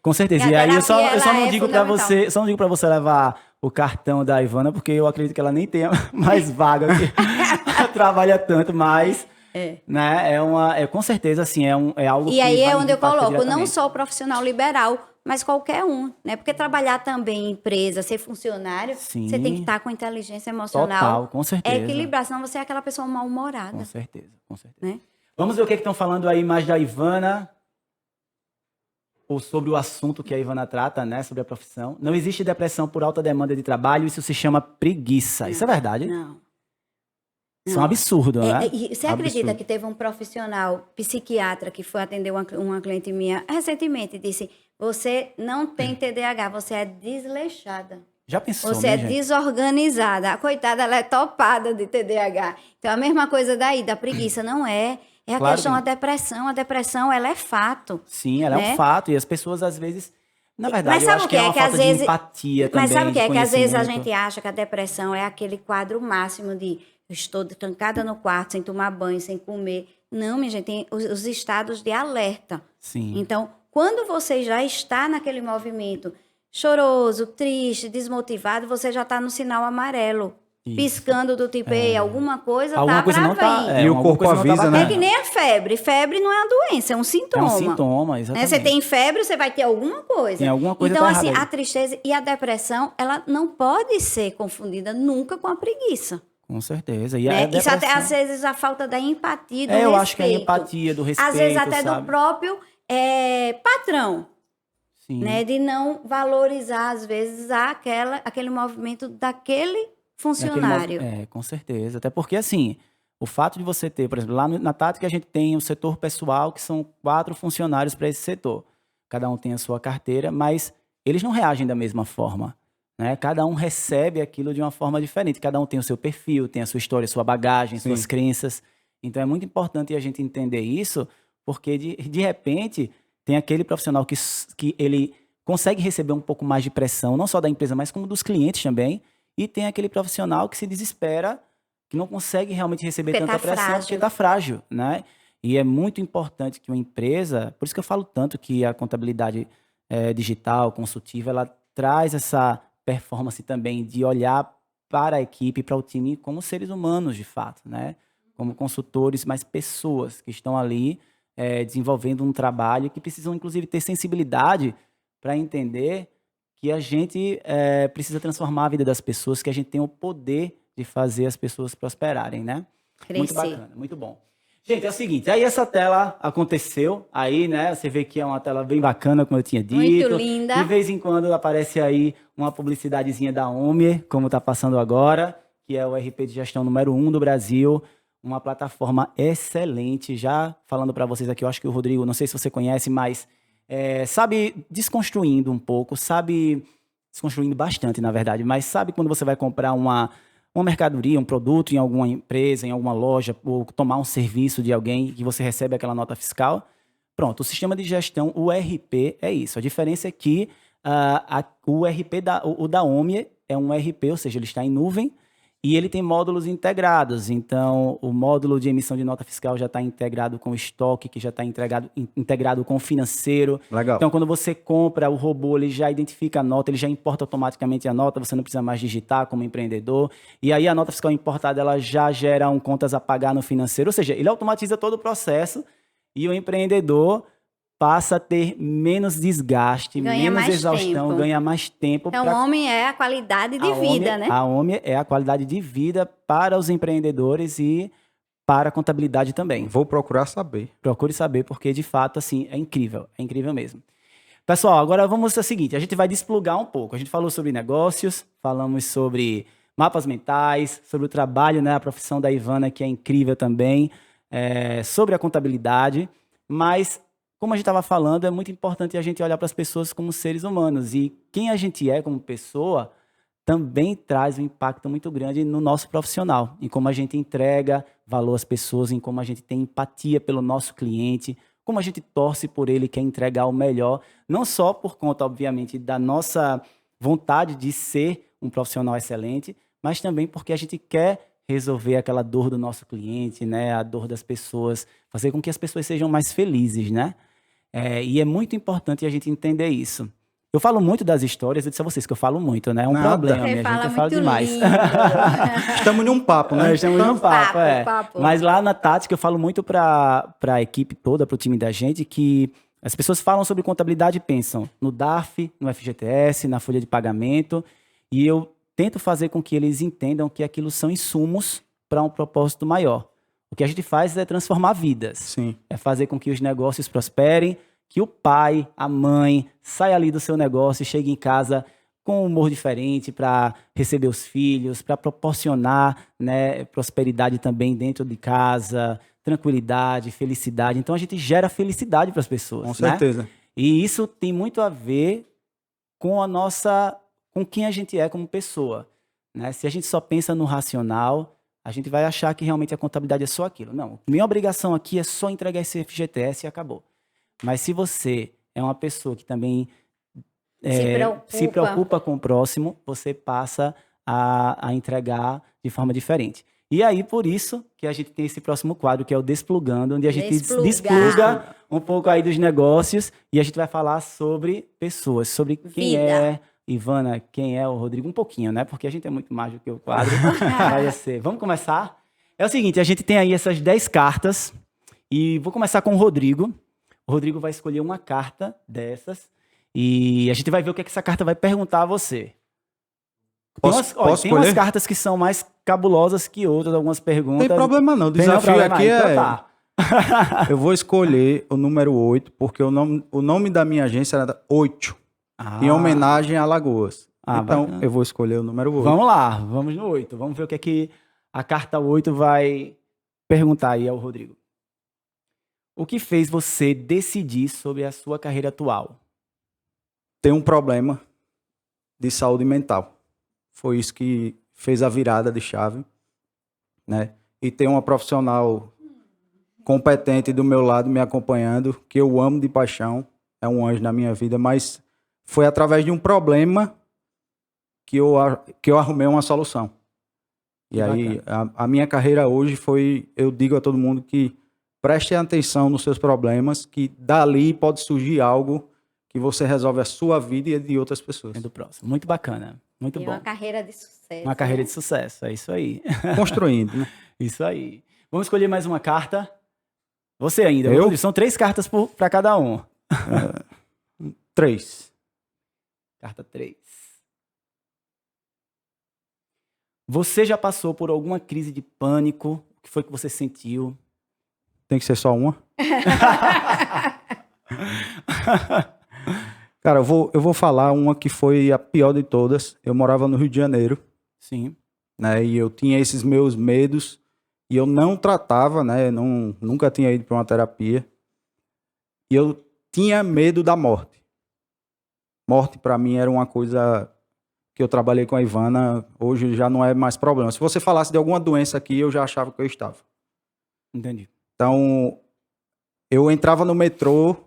Com certeza. E a E aí eu só terapia, não ela é digo pra fundamental. você, só não digo para você levar o cartão da Ivana, porque eu acredito que ela nem tenha mais vaga que trabalha tanto, mas né, com certeza assim, é algo E que aí é vai onde eu impactar coloco, não diretamente. só o profissional liberal, mas qualquer um, né? Porque trabalhar também em empresa, ser funcionário, Sim. você tem que estar com inteligência emocional. Total, com certeza. É equilibrar, senão você é aquela pessoa mal-humorada. Com certeza. Né? Vamos ver o que estão falando aí mais da Ivana, ou sobre o assunto que a Ivana trata, né, sobre a profissão. Não existe depressão por alta demanda de trabalho, isso se chama preguiça. Isso é verdade? Não. Isso é um absurdo, né? E você acredita que teve um profissional psiquiatra que foi atender uma cliente minha recentemente e disse: você não tem TDAH, você é desleixada. Já pensou, Você né, é gente? desorganizada. A coitada, ela é topada de TDAH. Então, a mesma coisa daí, da preguiça, não é. É a Claro questão que da depressão. A depressão, ela é fato. Sim, ela é né? um fato. E as pessoas, às vezes... Na verdade, Mas eu sabe acho o que é uma que falta às de vezes... empatia também, Mas sabe o que de é? Que às vezes a conhecimento. gente acha que a depressão é aquele quadro máximo de eu estou trancada no quarto, sem tomar banho, sem comer. Não, minha gente, tem os estados de alerta. Sim. Então, quando você já está naquele movimento choroso, triste, desmotivado, você já está no sinal amarelo. Isso. Piscando do tipo, ei, alguma coisa Alguma tá coisa não brava tá... aí. E o alguma corpo coisa não tá avisa, né? É bacana. que nem a febre. Febre não é uma doença, é um É sintoma. um sintoma, Né? exatamente. Você tem febre, você vai ter alguma coisa. Tem alguma coisa Então, tá assim, errada aí. a tristeza e a depressão, ela não pode ser confundida nunca com a preguiça. Com certeza. E Né? a Isso até, depressão... às vezes, a falta da empatia e do respeito. eu acho que a empatia, do respeito, Às vezes, até sabe? do próprio patrão. Sim. Né? De não valorizar, às vezes, aquele movimento daquele funcionário. Com certeza. Até porque, assim, o fato de você ter, por exemplo, lá na Tática a gente tem o setor pessoal, que são 4 funcionários para esse setor. Cada um tem a sua carteira, mas eles não reagem da mesma forma. Né? Cada um recebe aquilo de uma forma diferente. Cada um tem o seu perfil, tem a sua história, sua bagagem, Sim. suas crenças. Então é muito importante a gente entender isso, porque de repente tem aquele profissional que ele consegue receber um pouco mais de pressão, não só da empresa, mas como dos clientes também. E tem aquele profissional que se desespera, que não consegue realmente receber Porque tanta tá pressão, frágil. porque está frágil, né? E é muito importante que uma empresa, por isso que eu falo tanto que a contabilidade digital, consultiva, ela traz essa performance também de olhar para a equipe, para o time como seres humanos, de fato, né? Como consultores, mas pessoas que estão ali desenvolvendo um trabalho que precisam, inclusive, ter sensibilidade para entender que a gente precisa transformar a vida das pessoas, que a gente tem o poder de fazer as pessoas prosperarem, né? Muito Crescer. bacana, muito bom. Gente, é o seguinte, aí essa tela aconteceu, aí, né, você vê que é uma tela bem bacana, como eu tinha dito. Muito linda. De vez em quando aparece aí uma publicidadezinha da Omie, como tá passando agora, que é o RP de gestão número 1 do Brasil, uma plataforma excelente. Já falando para vocês aqui, eu acho que o Rodrigo, não sei se você conhece, mas sabe desconstruindo um pouco, desconstruindo bastante, na verdade, mas sabe quando você vai comprar uma mercadoria, um produto em alguma empresa, em alguma loja, ou tomar um serviço de alguém que você recebe aquela nota fiscal? Pronto, o sistema de gestão, o ERP, é isso. A diferença é que o ERP da Omie é um ERP, ou seja, ele está em nuvem, e ele tem módulos integrados. Então, o módulo de emissão de nota fiscal já está integrado com o estoque, que já está integrado com o financeiro. Legal. Então, quando você compra o robô, ele já identifica a nota, ele já importa automaticamente a nota, você não precisa mais digitar como empreendedor. E aí, a nota fiscal importada, ela já gera contas a pagar no financeiro. Ou seja, ele automatiza todo o processo e o empreendedor passa a ter menos desgaste, Ganha menos mais exaustão, tempo. ganha mais tempo. Então, o homem é a qualidade de vida, né? A Omie é a qualidade de vida para os empreendedores e para a contabilidade também. Vou procurar saber. Procure saber, porque de fato, assim, é incrível mesmo. Pessoal, agora vamos ao seguinte, a gente vai desplugar um pouco. A gente falou sobre negócios, falamos sobre mapas mentais, sobre o trabalho, né, a profissão da Ivana, que é incrível também, sobre a contabilidade, mas como a gente estava falando, é muito importante a gente olhar para as pessoas como seres humanos. E quem a gente é como pessoa também traz um impacto muito grande no nosso profissional, em como a gente entrega valor às pessoas, em como a gente tem empatia pelo nosso cliente, como a gente torce por ele, quer entregar o melhor, não só por conta, obviamente, da nossa vontade de ser um profissional excelente, mas também porque a gente quer resolver aquela dor do nosso cliente, né? A dor das pessoas, fazer com que as pessoas sejam mais felizes, né? E é muito importante a gente entender isso. Eu falo muito das histórias, eu disse a vocês que eu falo muito, né? É um Nada. problema, Você minha fala gente, eu falo muito demais. lindo. Estamos num papo, né? Estamos num papo, é. papo. Mas lá na tática eu falo muito para a equipe toda, para o time da gente, que as pessoas falam sobre contabilidade e pensam no DARF, no FGTS, na folha de pagamento, e eu tento fazer com que eles entendam que aquilo são insumos para um propósito maior. O que a gente faz é transformar vidas. Sim. É fazer com que os negócios prosperem, que o pai, a mãe, saia ali do seu negócio e chegue em casa com um humor diferente para receber os filhos, para proporcionar, né, prosperidade também dentro de casa, tranquilidade, felicidade. Então a gente gera felicidade para as pessoas. Com né? certeza. E isso tem muito a ver com com quem a gente é como pessoa. Né? Se a gente só pensa no racional, a gente vai achar que realmente a contabilidade é só aquilo. Não, minha obrigação aqui é só entregar esse FGTS e acabou. Mas se você é uma pessoa que também se preocupa com o próximo, você passa a entregar de forma diferente. E aí, por isso, que a gente tem esse próximo quadro, que é o Desplugando, onde a gente despluga um pouco aí dos negócios e a gente vai falar sobre pessoas, sobre quem é Ivana, quem é o Rodrigo, um pouquinho, né? Porque a gente é muito mais do que o quadro. Vai ser. Vamos começar? É o seguinte, a gente tem aí essas 10 cartas e vou começar com o Rodrigo. O Rodrigo vai escolher uma carta dessas e a gente vai ver o que essa carta vai perguntar a você. Tem umas cartas que são mais cabulosas que outras, algumas perguntas. Não tem problema não, o desafio aqui é... Tá. Eu vou escolher o número 8, porque o nome da minha agência era 8, em homenagem a Alagoas. Então, bacana. Eu vou escolher o número 8. Vamos lá, vamos no 8. Vamos ver o que é que a carta 8 vai perguntar aí ao Rodrigo. O que fez você decidir sobre a sua carreira atual? Tem um problema de saúde mental. Foi isso que fez a virada de chave, né? E ter uma profissional competente do meu lado me acompanhando, que eu amo de paixão, é um anjo na minha vida, mas foi através de um problema que eu arrumei uma solução. E aí, a minha carreira hoje foi, eu digo a todo mundo que prestem atenção nos seus problemas, que dali pode surgir algo que você resolve a sua vida e a de outras pessoas. É do próximo. Muito bacana. Muito bom. Uma carreira de sucesso. Uma carreira de sucesso, é isso aí. Construindo, né? Isso aí. Vamos escolher mais uma carta. Você ainda. Eu? São 3 cartas para cada um. 3. Carta 3. Você já passou por alguma crise de pânico? O que foi que você sentiu? Tem que ser só uma? Cara, eu vou falar uma que foi a pior de todas. Eu morava no Rio de Janeiro. Sim. Né, e eu tinha esses meus medos e eu não tratava, né? Nunca tinha ido para uma terapia. E eu tinha medo da morte. Morte, para mim, era uma coisa que eu trabalhei com a Ivana. Hoje já não é mais problema. Se você falasse de alguma doença aqui, eu já achava que eu estava. Entendi. Então, eu entrava no metrô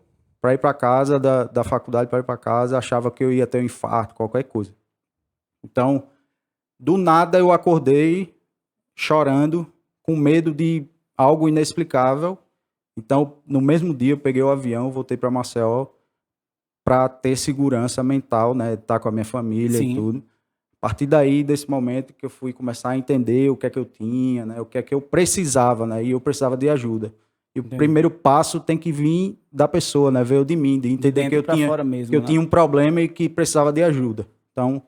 para ir para casa, da faculdade para ir para casa, achava que eu ia ter um infarto, qualquer coisa. Então, do nada eu acordei chorando, com medo de algo inexplicável. Então, no mesmo dia eu peguei o avião, voltei para Maceió para ter segurança mental, né, estar com a minha família. Sim. E tudo. A partir daí, desse momento que eu fui começar a entender o que é que eu tinha, né, o que é que eu precisava, né, e eu precisava de ajuda. E o primeiro passo tem que vir da pessoa, né, veio de mim, de entender que eu tinha um problema e que precisava de ajuda. Então,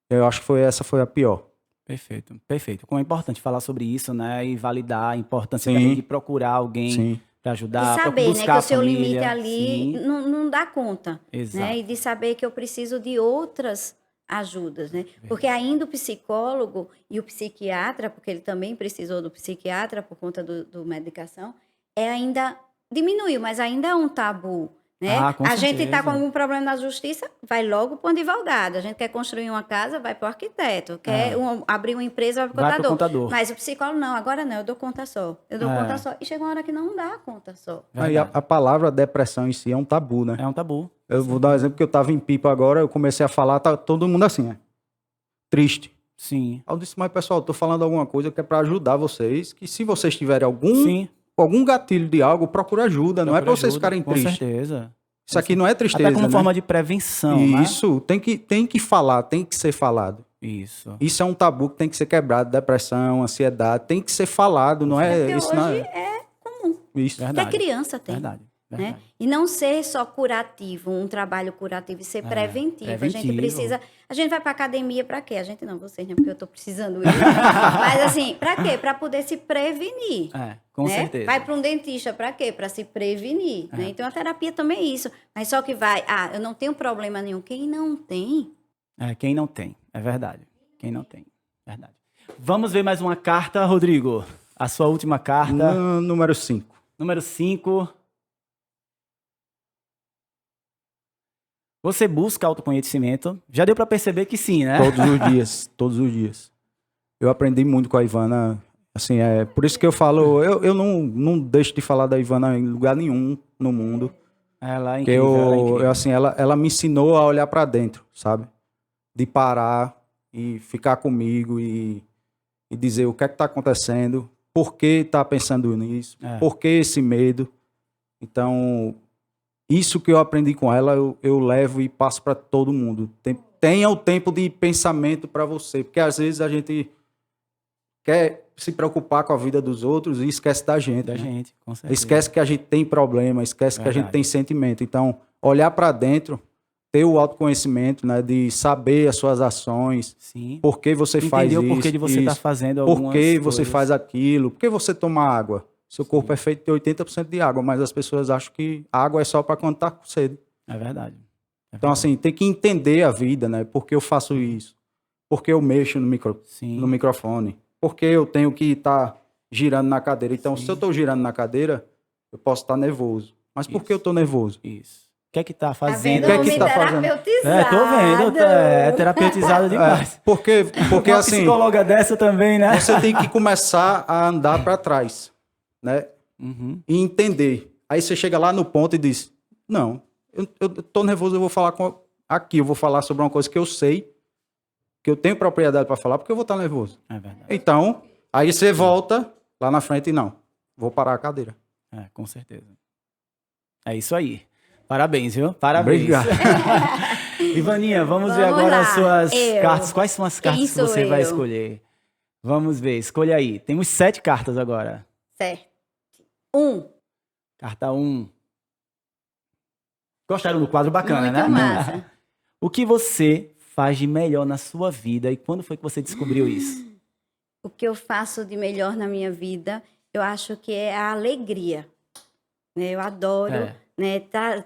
eu acho que essa foi a pior. Perfeito, perfeito. Como é importante falar sobre isso, né, e validar a importância também de procurar alguém para ajudar, para buscar, né, que o seu limite ali não dá conta. Exato. Né, e de saber que eu preciso de outras ajudas, né? Porque ainda o psicólogo e o psiquiatra, porque ele também precisou do psiquiatra por conta do medicação, é ainda diminuiu, mas ainda é um tabu. Né? Ah, com a gente está certeza. com algum problema na justiça, vai logo para o advogado. A gente quer construir uma casa, vai para o arquiteto. Quer abrir uma empresa, vai para o Vai pro contador. contador. Mas o psicólogo, não, agora não, eu dou conta só. Eu dou conta só. E chega uma hora que não dá conta só. Aí a palavra depressão em si é um tabu, né? É um tabu. Eu vou dar um exemplo que eu tava em Pipa agora, eu comecei a falar, tá todo mundo assim, né? Triste. Sim. Aí eu disse, mas pessoal, eu tô falando alguma coisa que é pra ajudar vocês, que se vocês tiverem Sim. algum gatilho de algo, procura ajuda, não é pra vocês ficarem Com tristes. certeza. Isso aqui não é tristeza, Até como né? forma de prevenção, né? Isso, tem que falar, tem que ser falado. Isso. Isso é um tabu que tem que ser quebrado, depressão, ansiedade, tem que ser falado, não é Porque isso hoje não é comum. isso. Verdade. Que a criança tem. Verdade. Né? E não ser só curativo, um trabalho curativo, e ser preventivo. A gente preventivo. precisa. A gente vai para academia para quê? A gente não, vocês não, porque eu estou precisando ir. Mas assim, para quê? Para poder se prevenir. Com né? certeza. Vai para um dentista para quê? Para se prevenir. Né? Então a terapia também é isso. Mas só que vai, eu não tenho problema nenhum. Quem não tem? Quem não tem. É verdade. Quem não tem. Verdade. Vamos ver mais uma carta, Rodrigo. A sua última carta. Número 5. Número 5. Você busca autoconhecimento? Já deu para perceber que sim, né? Todos os dias, todos os dias. Eu aprendi muito com a Ivana, assim, por isso que eu falo, eu não deixo de falar da Ivana em lugar nenhum no mundo. Ela é Porque incrível, ela é incrível. assim, ela me ensinou a olhar para dentro, sabe? De parar e ficar comigo e dizer o que é que tá acontecendo, por que tá pensando nisso, por que esse medo. Então, isso que eu aprendi com ela, eu levo e passo para todo mundo. Tenha o tempo de pensamento para você, porque às vezes a gente quer se preocupar com a vida dos outros e esquece da gente. Da né? gente, com certeza. Esquece que a gente tem problema, esquece que a gente tem sentimento. Então, olhar para dentro, ter o autoconhecimento, né, de saber as suas ações, Sim. por que você faz isso. Entender o porquê de você estar fazendo algumas Por que você coisas. faz aquilo, por que você toma água. Seu corpo é feito de 80% de água, mas as pessoas acham que água é só para quando tá com sede. É verdade. Então, assim, tem que entender a vida, né? Por que eu faço isso? Por que eu mexo no microfone? Por que eu tenho que estar girando na cadeira? Então, se eu estou girando na cadeira, eu posso estar nervoso. Mas por que eu estou nervoso? Isso. O que é que tá fazendo? O que é que tá fazendo? Tô vendo. É terapeutizado demais. Porque Uma assim, psicóloga dessa também, né? você tem que começar a andar para trás, né? E entender. Aí você chega lá no ponto e diz, não, eu tô nervoso, eu vou falar aqui, eu vou falar sobre uma coisa que eu sei, que eu tenho propriedade para falar, porque eu vou estar nervoso. É verdade. Então, aí você volta lá na frente e não, vou parar a cadeira. Com certeza. É isso aí. Parabéns, viu? Parabéns. Obrigado. Ivaninha, vamos ver agora lá. as suas Eu. cartas. Quais são as cartas Quem que você sou vai eu? escolher? Vamos ver, escolha aí. Temos 7 cartas agora. Certo. Carta 1. Gostaram do quadro? Bacana, Muito né? massa. O que você faz de melhor na sua vida e quando foi que você descobriu isso? O que eu faço de melhor na minha vida, eu acho que é a alegria. Né? Eu adoro né,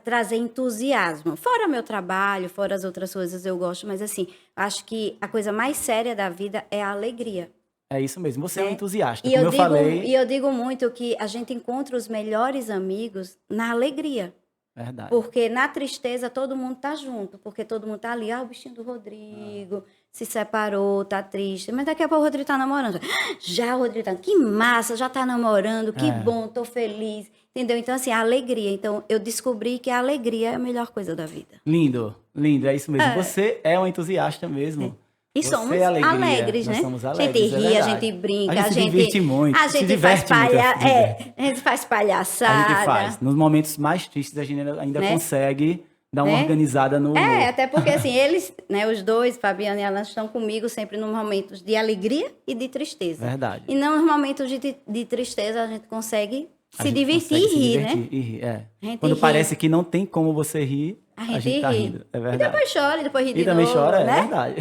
trazer entusiasmo. Fora meu trabalho, fora as outras coisas eu gosto, mas assim, eu acho que a coisa mais séria da vida é a alegria. É isso mesmo, você é um entusiasta, E como eu falei. E eu digo muito que a gente encontra os melhores amigos na alegria. Verdade. Porque na tristeza todo mundo tá junto, porque todo mundo tá ali, o bichinho do Rodrigo se separou, tá triste, mas daqui a pouco o Rodrigo tá namorando. Já o Rodrigo tá, que massa, já tá namorando, que bom, tô feliz, entendeu? Então assim, a alegria, então eu descobri que a alegria é a melhor coisa da vida. Lindo, lindo, é isso mesmo. Você é um entusiasta mesmo. E Você somos é alegria. alegres, Nós né? somos A alegres, gente ri, a gente brinca, a gente se diverte muito. A se gente faz diverte muito, a gente faz palhaçada. A gente faz. Nos momentos mais tristes, a gente ainda Né? consegue dar uma organizada no... Até porque assim, eles, né, os dois, Fabiana e Alan, estão comigo sempre nos momentos de alegria e de tristeza. Verdade. E não nos momentos de tristeza a gente consegue A se gente divertir consegue e rir, se né? divertir e rir, A gente Quando ri. parece que não tem como você rir, A a gente gente tá ri. rindo. É E verdade. depois chora, e depois ri de E também novo, chora, né? é verdade.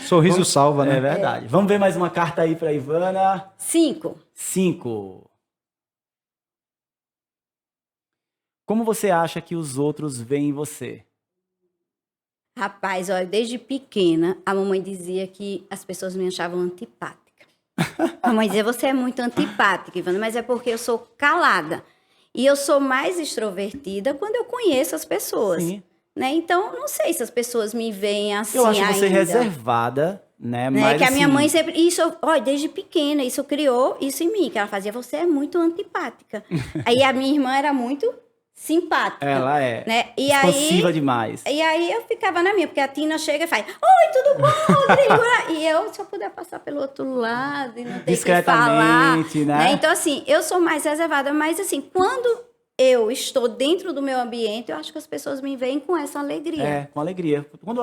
Sorriso salva, né? É verdade. Vamos ver mais uma carta aí pra Ivana. 5. 5. Como você acha que os outros veem você? Rapaz, olha, desde pequena, a mamãe dizia que as pessoas me achavam antipática. A mamãe dizia, você é muito antipática, Ivana, mas é porque eu sou calada. E eu sou mais extrovertida quando eu conheço as pessoas. Sim. Né? Então, não sei se as pessoas me veem assim Eu acho você ainda. reservada, né? Né? Mas, Que a minha assim, mãe sempre... Olha, desde pequena, isso criou isso em mim. Que ela fazia, você é muito antipática. Aí a minha irmã era muito simpática. ela é Né? E expansiva aí, demais. E aí eu ficava na minha, porque a Tina chega e faz, oi, tudo bom, Rodrigo? E eu só puder passar pelo outro lado e não ter que falar. Discretamente, né? Então, assim, eu sou mais reservada, mas assim, quando eu estou dentro do meu ambiente, eu acho que as pessoas me veem com essa alegria. É, com alegria. Quando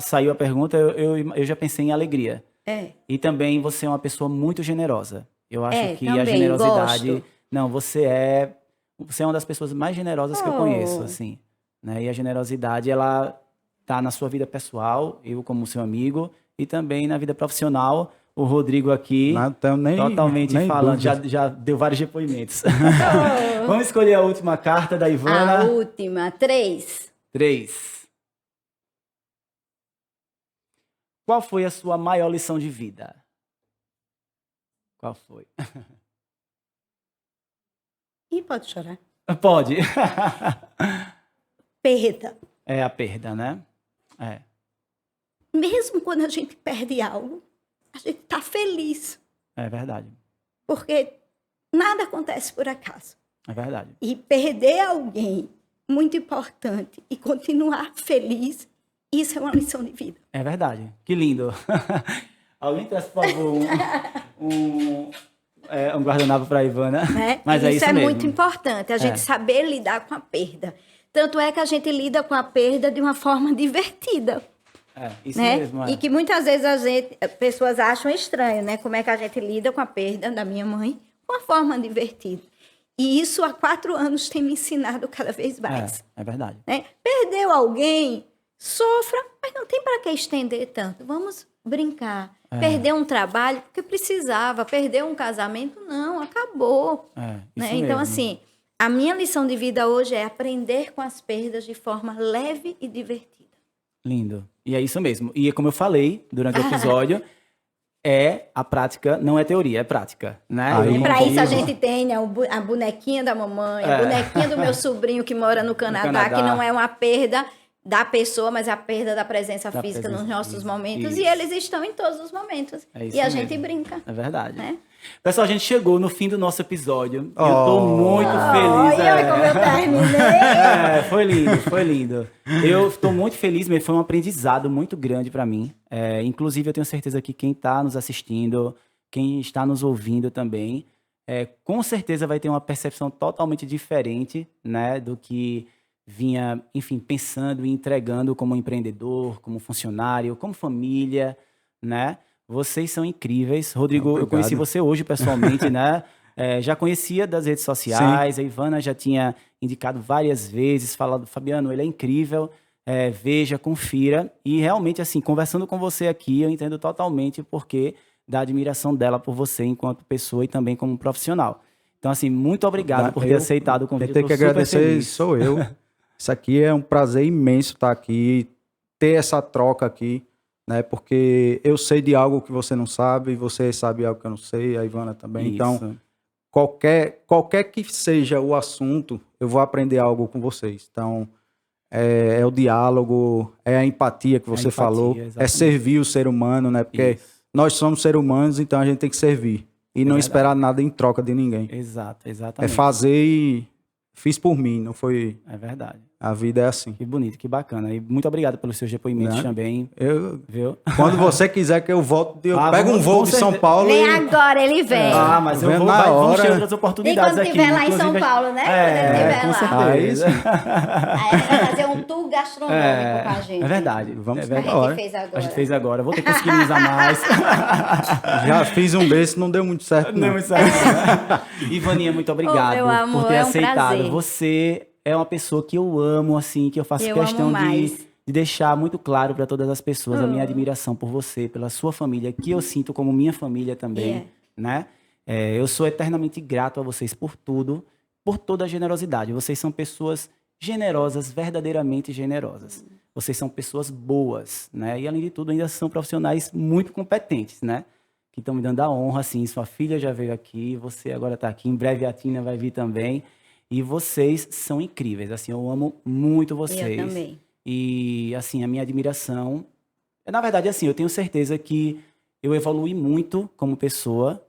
saiu a pergunta, eu já pensei em alegria. É. E também você é uma pessoa muito generosa. Eu acho que a também, generosidade... gosto. Não, você é uma das pessoas mais generosas que eu conheço, assim. Né? E a generosidade, ela tá na sua vida pessoal, eu como seu amigo, e também na vida profissional. O Rodrigo aqui, Não tenho totalmente nem falando, dúvida. já deu vários depoimentos. Vamos escolher a última carta da Ivana. A última, 3. 3. Qual foi a sua maior lição de vida? Qual foi? E pode chorar. Pode. Perda. É a perda, né? É. Mesmo quando a gente perde algo, a gente tá feliz. É verdade. Porque nada acontece por acaso. É verdade. E perder alguém muito importante e continuar feliz, isso é uma lição de vida. É verdade. Que lindo. Alguém traz, por favor, um guardanapo para a Ivana. Né? Mas é isso é mesmo. muito importante, a gente saber lidar com a perda. Tanto é que a gente lida com a perda de uma forma divertida. É, isso Né? mesmo. É. E que muitas vezes pessoas acham estranho, né? Como é que a gente lida com a perda da minha mãe de uma forma divertida. E isso há 4 anos tem me ensinado cada vez mais. É verdade. Né? Perdeu alguém, sofra, mas não tem para que estender tanto. Vamos brincar. Perdeu um trabalho porque precisava, perdeu um casamento, não, acabou. Isso Né? mesmo. Então, assim, a minha lição de vida hoje é aprender com as perdas de forma leve e divertida. Lindo. E é isso mesmo. E como eu falei durante o episódio, a prática, não é teoria, é prática, né? Aí, E para isso a incrível. gente tem a bonequinha da mamãe, a bonequinha do meu sobrinho que mora no Canadá, que não é uma perda da pessoa, mas a perda da presença física nos nossos física. momentos. Isso. E eles estão em todos os momentos. É isso E a mesmo. gente brinca. É verdade. Né? Pessoal, a gente chegou no fim do nosso episódio. Eu tô muito feliz. Olha como eu terminei. Foi lindo, foi lindo. Eu estou muito feliz, mas foi um aprendizado muito grande para mim. Inclusive, eu tenho certeza que quem está nos assistindo, quem está nos ouvindo também, com certeza vai ter uma percepção totalmente diferente, né, do que vinha, enfim, pensando e entregando como empreendedor, como funcionário, como família, né? Vocês são incríveis. Rodrigo, Obrigado. eu conheci você hoje pessoalmente, né? Já conhecia das redes sociais, Sim. a Ivana já tinha indicado várias vezes, falado, Fabiano, ele é incrível, veja, confira. E realmente, assim, conversando com você aqui, eu entendo totalmente o porquê da admiração dela por você enquanto pessoa e também como profissional. Então, assim, muito obrigado por ter aceitado o convite. Quem tem que Tô super agradecer feliz. sou eu. Isso aqui é um prazer imenso estar aqui, ter essa troca aqui, né? Porque eu sei de algo que você não sabe, você sabe algo que eu não sei, a Ivana também. Isso. Então, qualquer que seja o assunto, eu vou aprender algo com vocês. Então, é o diálogo, é a empatia que você empatia, falou, é exatamente. servir o ser humano, né? Porque Isso. nós somos seres humanos, então a gente tem que servir. E não verdade. esperar nada em troca de ninguém. Exato, É exatamente. fazer e fiz por mim, não foi... É verdade. A vida é assim. Que bonito, que bacana. E muito obrigado pelos seus depoimentos Né? também, Eu, viu? quando você quiser que eu volte, eu pego vamos, um voo com de São certeza. Paulo Nem e... agora ele vem. Mas eu Vendo vou, na vamos hora. ter outras E oportunidades quando aqui. estiver lá em São Inclusive, Paulo, né? Quando ele estiver com lá. certeza. Aí ele vai fazer um tour gastronômico com a gente. É verdade. Vamos é ver verdade. A hora. gente fez agora. A gente fez agora. Vou ter que conseguir usar mais. Já fiz um desse, não deu muito certo, não. Não, isso aí. Ivaninha, muito obrigado meu amor, por ter é um aceitado. prazer. Você é uma pessoa que eu amo, assim, que eu faço Eu questão amo mais. de deixar muito claro para todas as pessoas a minha admiração por você, pela sua família, que eu sinto como minha família também, né? Eu sou eternamente grato a vocês por tudo, por toda a generosidade. Vocês são pessoas generosas, verdadeiramente generosas. Vocês são pessoas boas, né? E, além de tudo, ainda são profissionais muito competentes, né? Que estão me dando a honra, assim. Sua filha já veio aqui, você agora está aqui. Em breve a Tina vai vir também. E vocês são incríveis, assim, eu amo muito vocês. Eu também. E, assim, a minha admiração... Na verdade, assim, eu tenho certeza que eu evolui muito como pessoa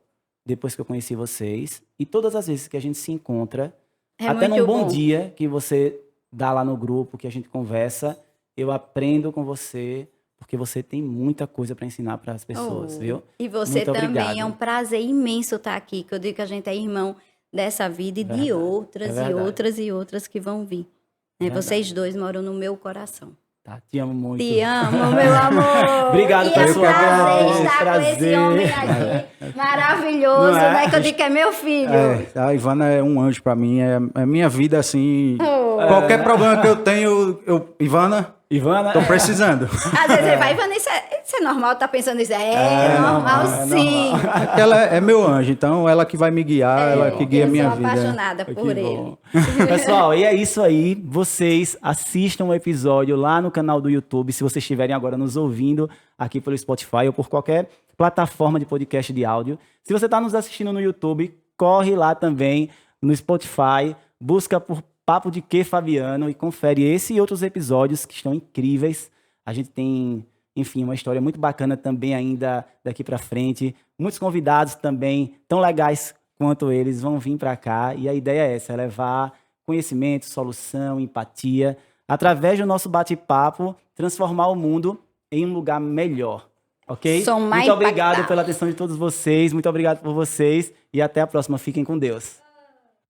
depois que eu conheci vocês. E todas as vezes que a gente se encontra, até num bom dia que você dá lá no grupo, que a gente conversa, eu aprendo com você, porque você tem muita coisa para ensinar para as pessoas, viu? E você Muito também, obrigado. é um prazer imenso estar aqui, que eu digo que a gente é irmão dessa vida e de Verdade, outras é e verdade. outras e outras que vão vir. Né? Verdade. Vocês dois moram no meu coração. Tá, te amo muito. Te amo, meu amor. Obrigado, e pessoal. é um prazer É, estar com esse prazer. homem aqui, maravilhoso, Não é? né? Que eu digo que é meu filho. A Ivana é um anjo pra mim, é minha vida, assim... Oh. Qualquer problema que eu tenho, Ivana, tô precisando. Às vezes ele vai, Ivana, isso é normal, tá pensando isso? É normal, sim. Porque ela é meu anjo, então ela que vai me guiar, ela que guia a minha Eu sou vida. apaixonada por Que ele. bom. Pessoal, e é isso aí. Vocês assistam o episódio lá no canal do YouTube, se vocês estiverem agora nos ouvindo aqui pelo Spotify ou por qualquer plataforma de podcast de áudio. Se você está nos assistindo no YouTube, corre lá também no Spotify, busca por Papo de Que Fabiano e confere esse e outros episódios que estão incríveis. A gente tem, enfim, uma história muito bacana também ainda daqui para frente. Muitos convidados também tão legais quanto eles vão vir para cá. E a ideia é essa, é levar conhecimento, solução, empatia, através do nosso bate-papo, transformar o mundo em um lugar melhor. Ok? Som mais Muito obrigado impactável. pela atenção de todos vocês. Muito obrigado por vocês. E até a próxima. Fiquem com Deus.